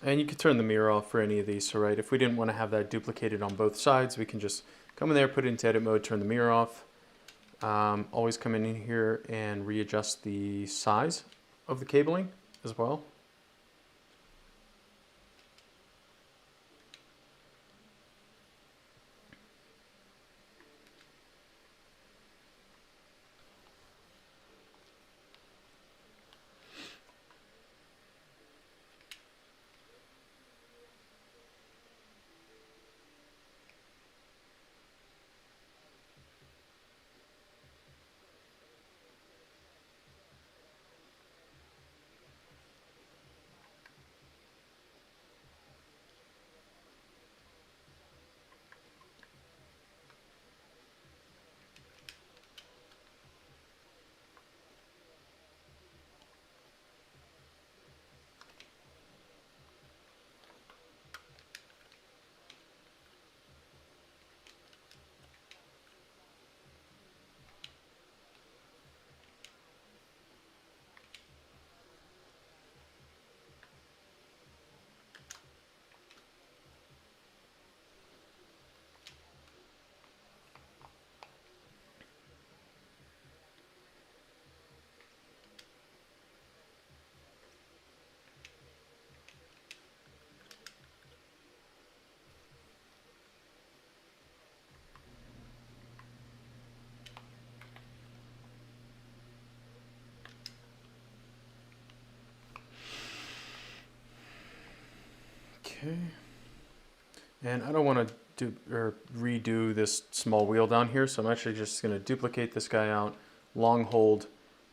And you could turn the mirror off for any of these. So right, if we didn't want to have that duplicated on both sides, we can just come in there, put it into edit mode, turn the mirror off. Always come in here and readjust the size of the cabling as well. Okay. And I don't want to redo this small wheel down here, so I'm actually just going to duplicate this guy out, long hold,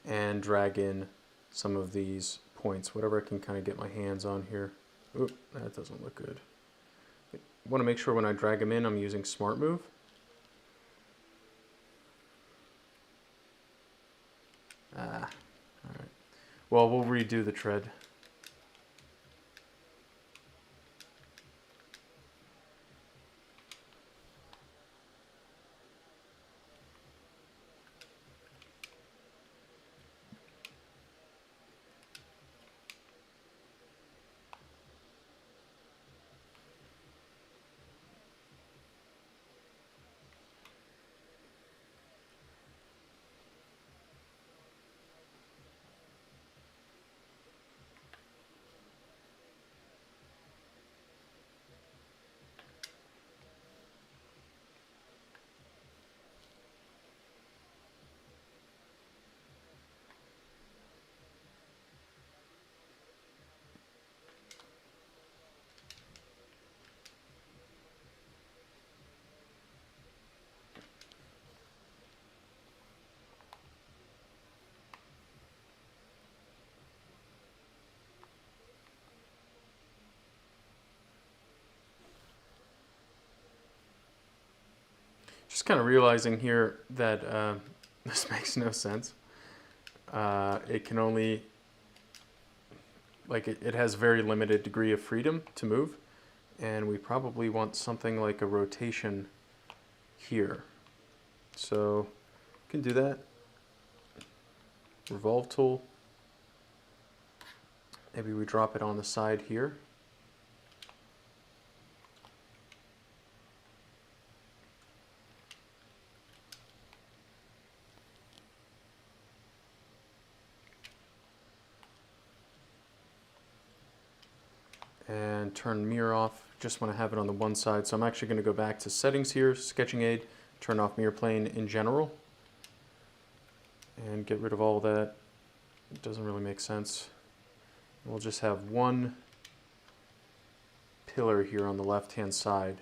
and drag in some of these points, whatever I can kind of get my hands on here. Oop, that doesn't look good. I want to make sure when I drag them in, I'm using Smart Move. Alright. Well, we'll redo the tread. Just kind of realizing here that this makes no sense. It can only, like it has very limited degree of freedom to move, and we probably want something like a rotation here. So we can do that. Revolve tool. Maybe we drop it on the side here. And turn mirror off. Just want to have it on the one side. So I'm actually going to go back to settings here, sketching aid, turn off mirror plane in general, and get rid of all that. It doesn't really make sense. We'll just have one pillar here on the left hand side.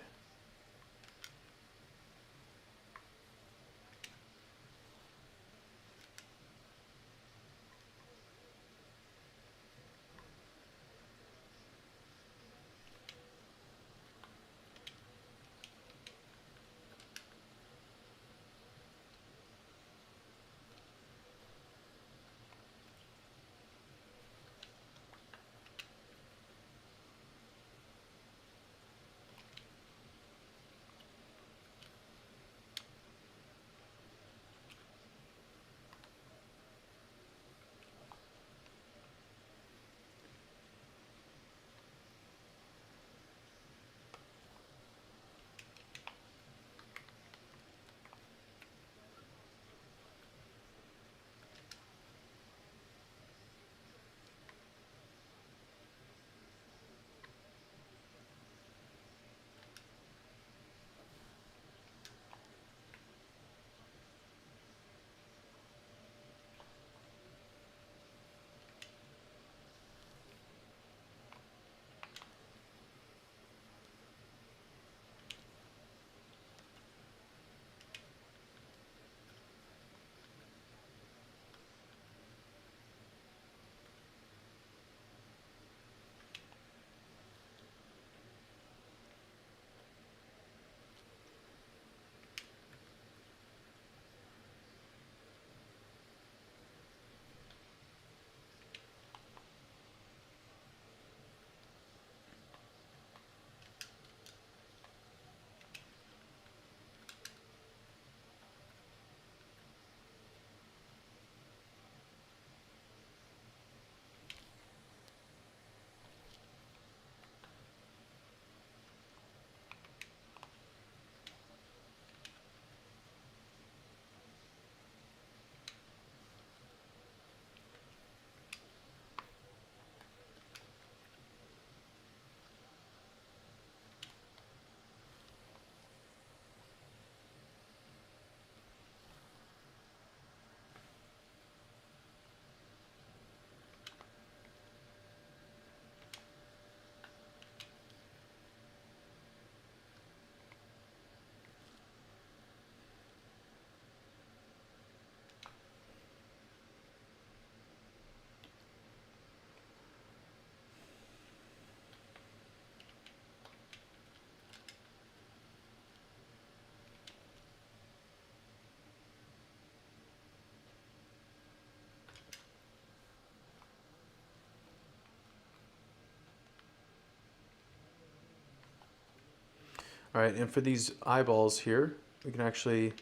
All right, and for these eyeballs here, we can actually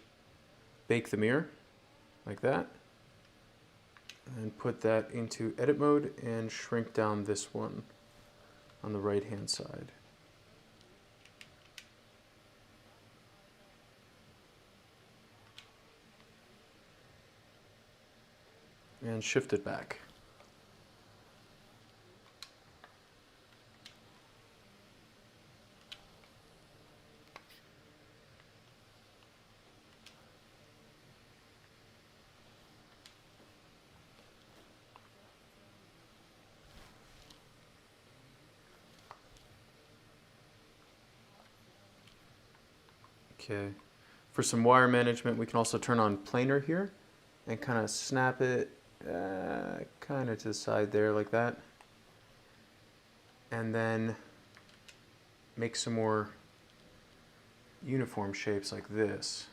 bake the mirror like that, and put that into edit mode and shrink down this one on the right hand side. And shift it back. Okay. For some wire management, we can also turn on planar here and kind of snap it kind of to the side there like that. And then make some more uniform shapes like this.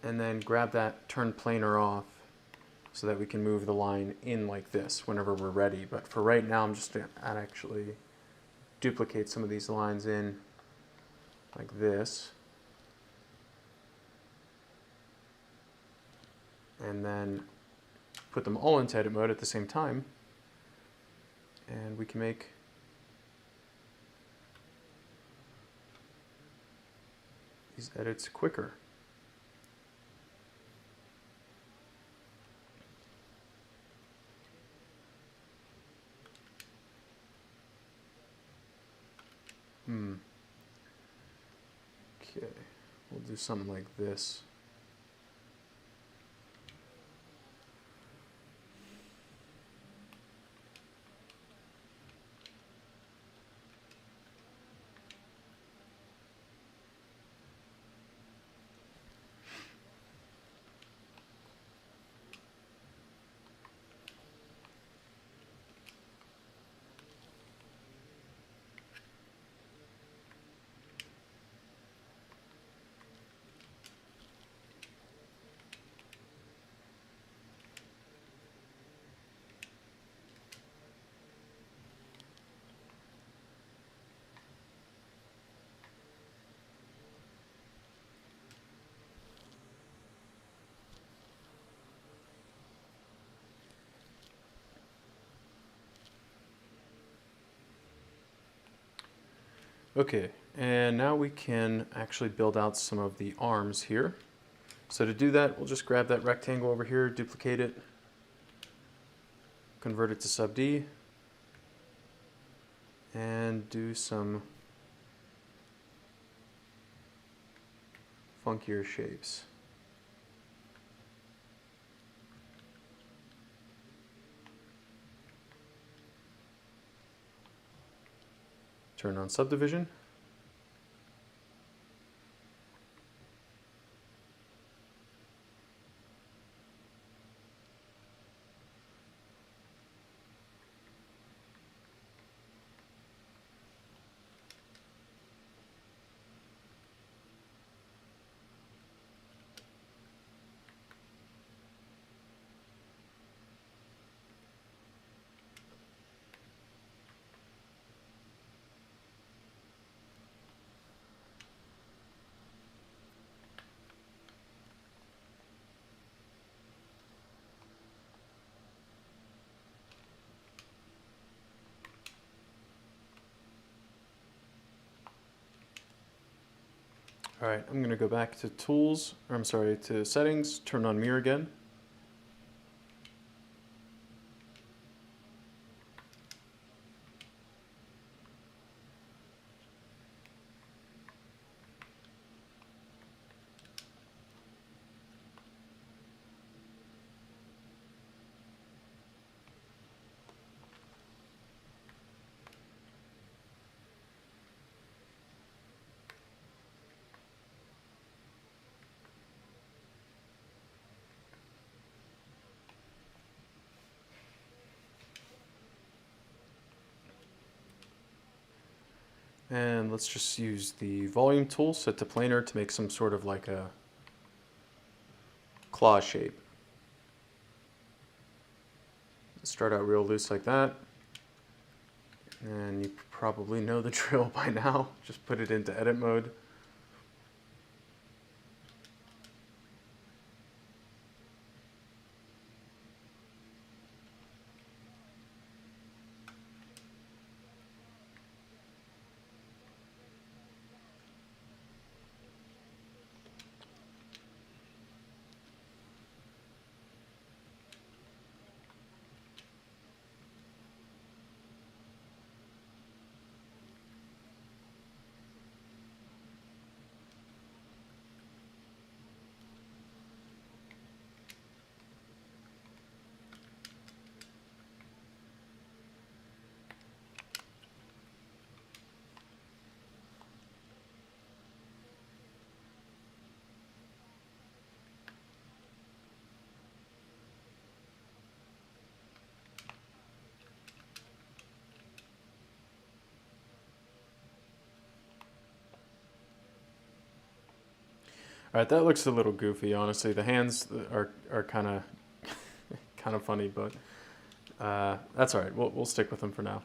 And then grab that, turn planar off so that we can move the line in like this whenever we're ready. But for right now, I'm just going to actually duplicate some of these lines in like this. And then put them all into edit mode at the same time. And we can make these edits quicker. Okay, we'll do something like this. Okay, and now we can actually build out some of the arms here. So to do that, we'll just grab that rectangle over here, duplicate it, convert it to sub D, and do some funkier shapes. Turn on subdivision. All right, I'm going to go back to tools, or I'm sorry, to settings, turn on mirror again. And let's just use the volume tool set to planar to make some sort of like a claw shape. Start out real loose like that. And you probably know the drill by now. Just put it into edit mode. All right, that looks a little goofy, honestly. The hands are kind of funny, but that's all right. We'll stick with them for now.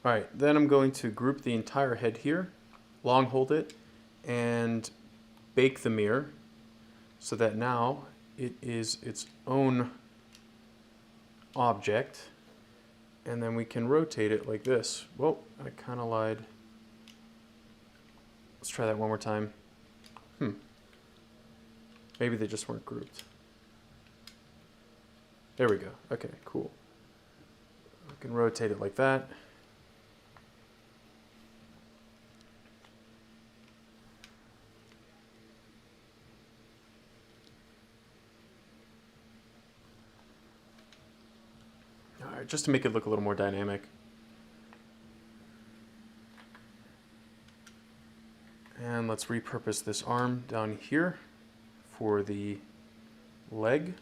All right, then I'm going to group the entire head here, long hold it, and bake the mirror so that now it is its own object, and then we can rotate it like this. Whoa, I kind of lied. Let's try that one more time. Maybe they just weren't grouped. There we go. Okay, cool. I can rotate it like that. All right, just to make it look a little more dynamic. And let's repurpose this arm down here for the leg.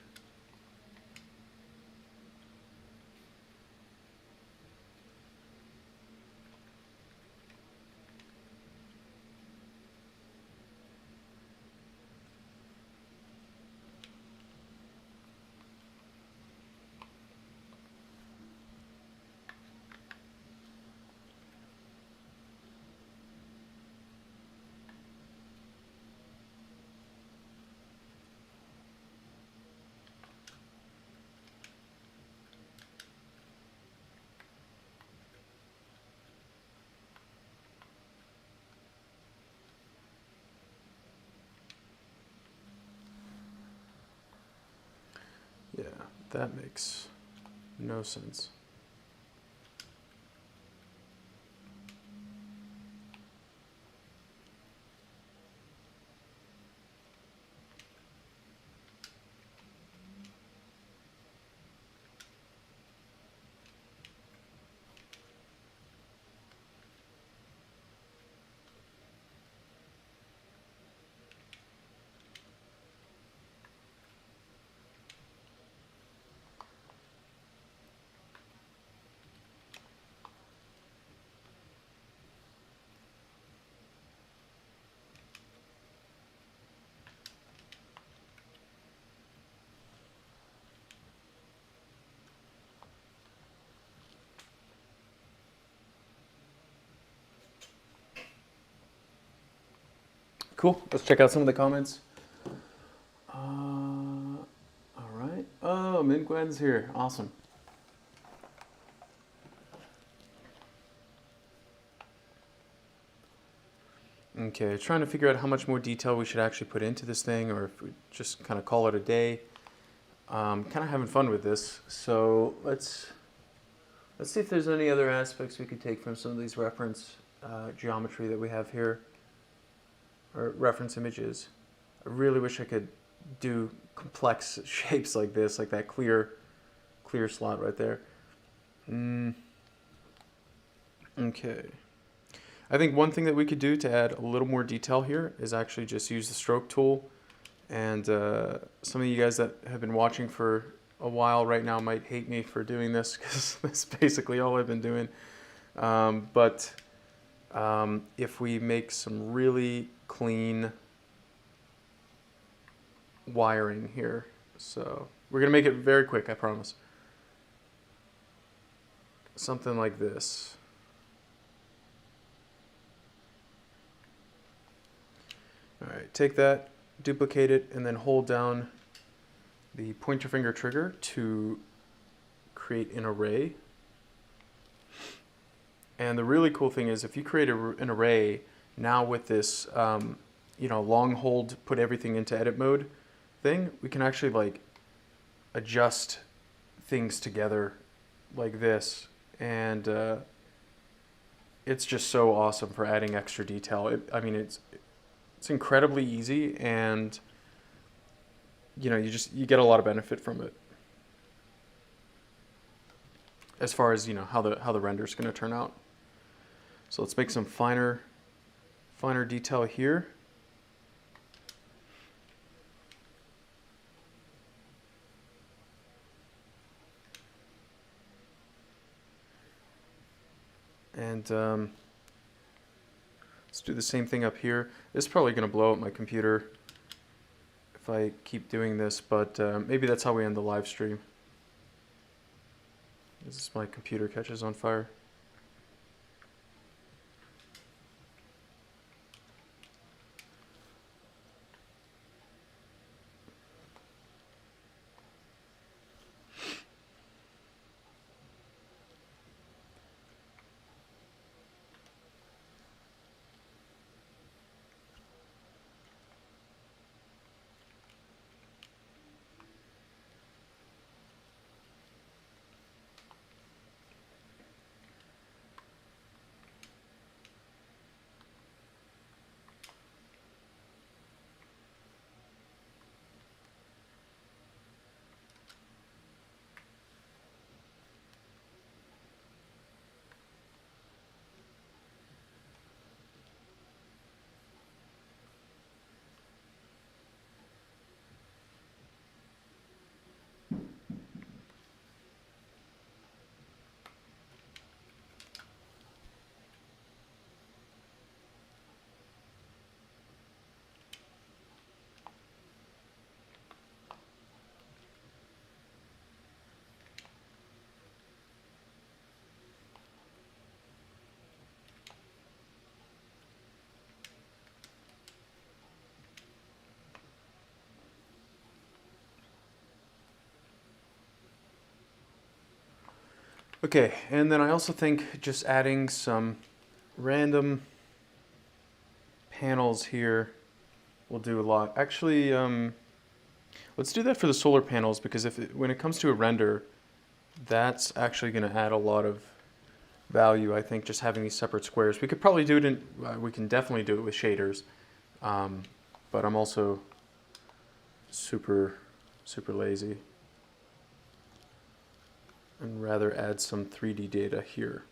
Yeah, that makes no sense. Cool. Let's check out some of the comments. All right. Oh, Min Gwen's here. Awesome. Okay, trying to figure out how much more detail we should actually put into this thing, or if we just kind of call it a day. Kind of having fun with this, so let's see if there's any other aspects we could take from some of these reference geometry that we have here, or reference images. I really wish I could do complex shapes like this, like that clear slot right there. Okay. I think one thing that we could do to add a little more detail here is actually just use the stroke tool. And some of you guys that have been watching for a while right now might hate me for doing this, because that's basically all I've been doing. But if we make some really clean wiring here, so we're going to make it very quick, I promise. Something like this. All right, take that, duplicate it, and then hold down the pointer finger trigger to create an array. And the really cool thing is, if you create an array now with this, long hold, put everything into edit mode thing, we can actually like adjust things together like this, and it's just so awesome for adding extra detail. It's incredibly easy, and you get a lot of benefit from it, as far as how the render is going to turn out. So let's make some finer detail here. And let's do the same thing up here. This is probably going to blow up my computer if I keep doing this, but maybe that's how we end the live stream. This is my computer catches on fire. Okay, and then I also think just adding some random panels here will do a lot. Actually, let's do that for the solar panels, because when it comes to a render, that's actually going to add a lot of value, I think, just having these separate squares. We could probably do it we can definitely do it with shaders, but I'm also super lazy, and rather add some 3D data here.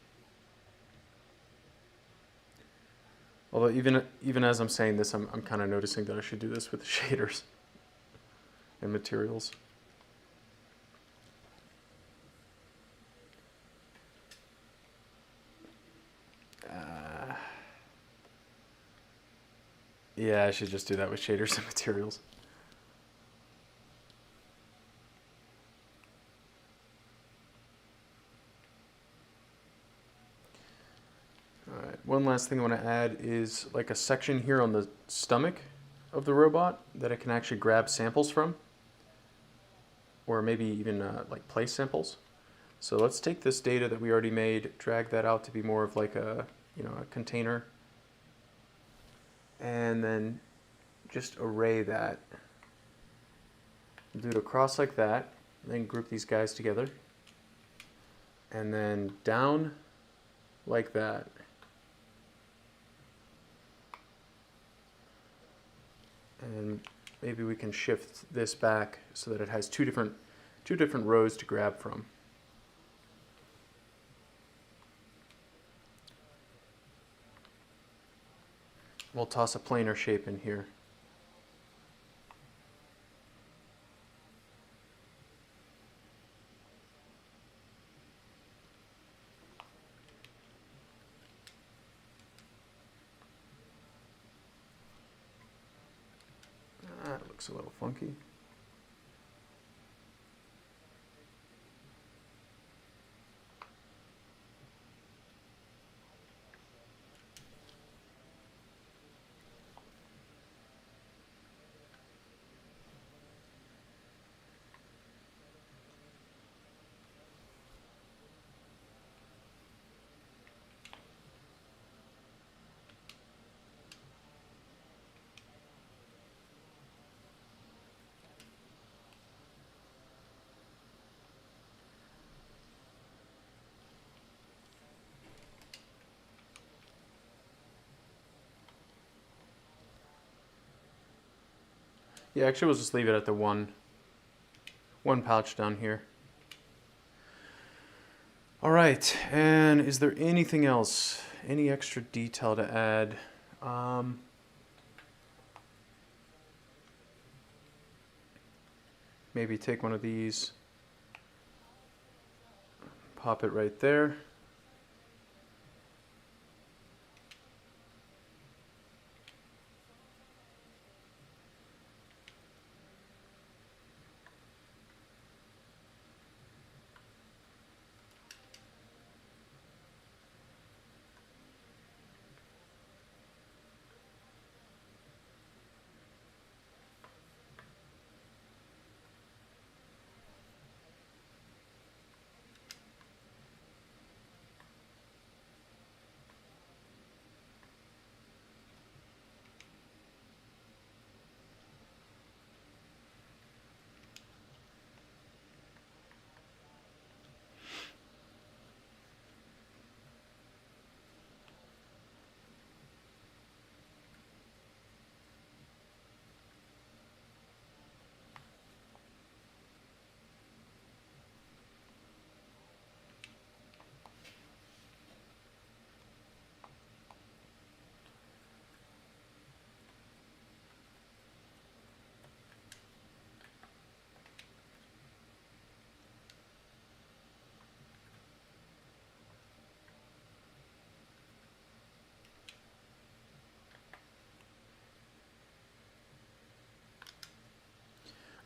Although even as I'm saying this, I'm kind of noticing that I should do this with the shaders and materials. Yeah, I should just do that with shaders and materials. One last thing I want to add is like a section here on the stomach of the robot that I can actually grab samples from, or maybe even like place samples. So let's take this data that we already made, drag that out to be more of like a a container. and then just array that. Do it across like that, then group these guys together, and then down like that. And maybe we can shift this back so that it has two different rows to grab from. We'll toss a planar shape in here. That looks a little funky. Yeah, actually we'll just leave it at the one pouch down here. All right, and is there anything else? Any extra detail to add? Maybe take one of these, pop it right there.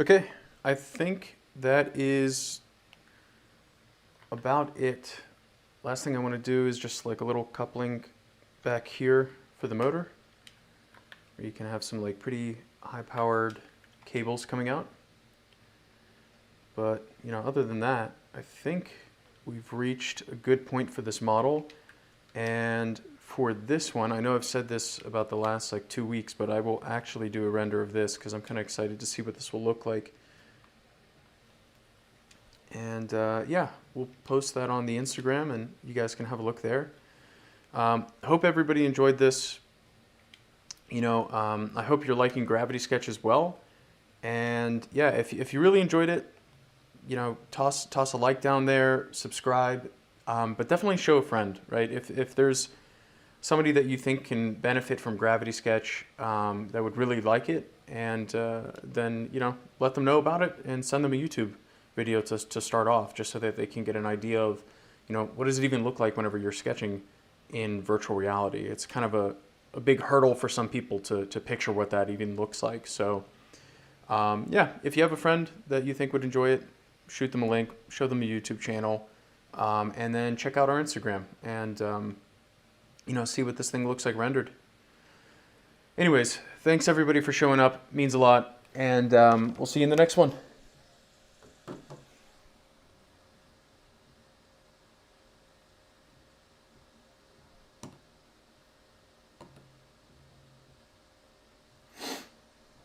Okay, I think that is about it. Last thing I want to do is just like a little coupling back here for the motor, where you can have some like pretty high-powered cables coming out. But you know, other than that, I think we've reached a good point for this model. And for this one, I know I've said this about the last like 2 weeks, but I will actually do a render of this because I'm kind of excited to see what this will look like. And yeah, we'll post that on the Instagram and you guys can have a look there. Hope everybody enjoyed this. You know, I hope you're liking Gravity Sketch as well. And yeah, if you really enjoyed it, you know, toss a like down there, subscribe, but definitely show a friend, right? If there's somebody that you think can benefit from Gravity Sketch, that would really like it, and then, you know, let them know about it and send them a YouTube video to start off, just so that they can get an idea of, you know, what does it even look like whenever you're sketching in virtual reality. It's kind of a big hurdle for some people to picture what that even looks like. So yeah, if you have a friend that you think would enjoy it, shoot them a link, show them a YouTube channel, and then check out our Instagram and you know, see what this thing looks like rendered. Anyways, thanks everybody for showing up. It means a lot, and we'll see you in the next one.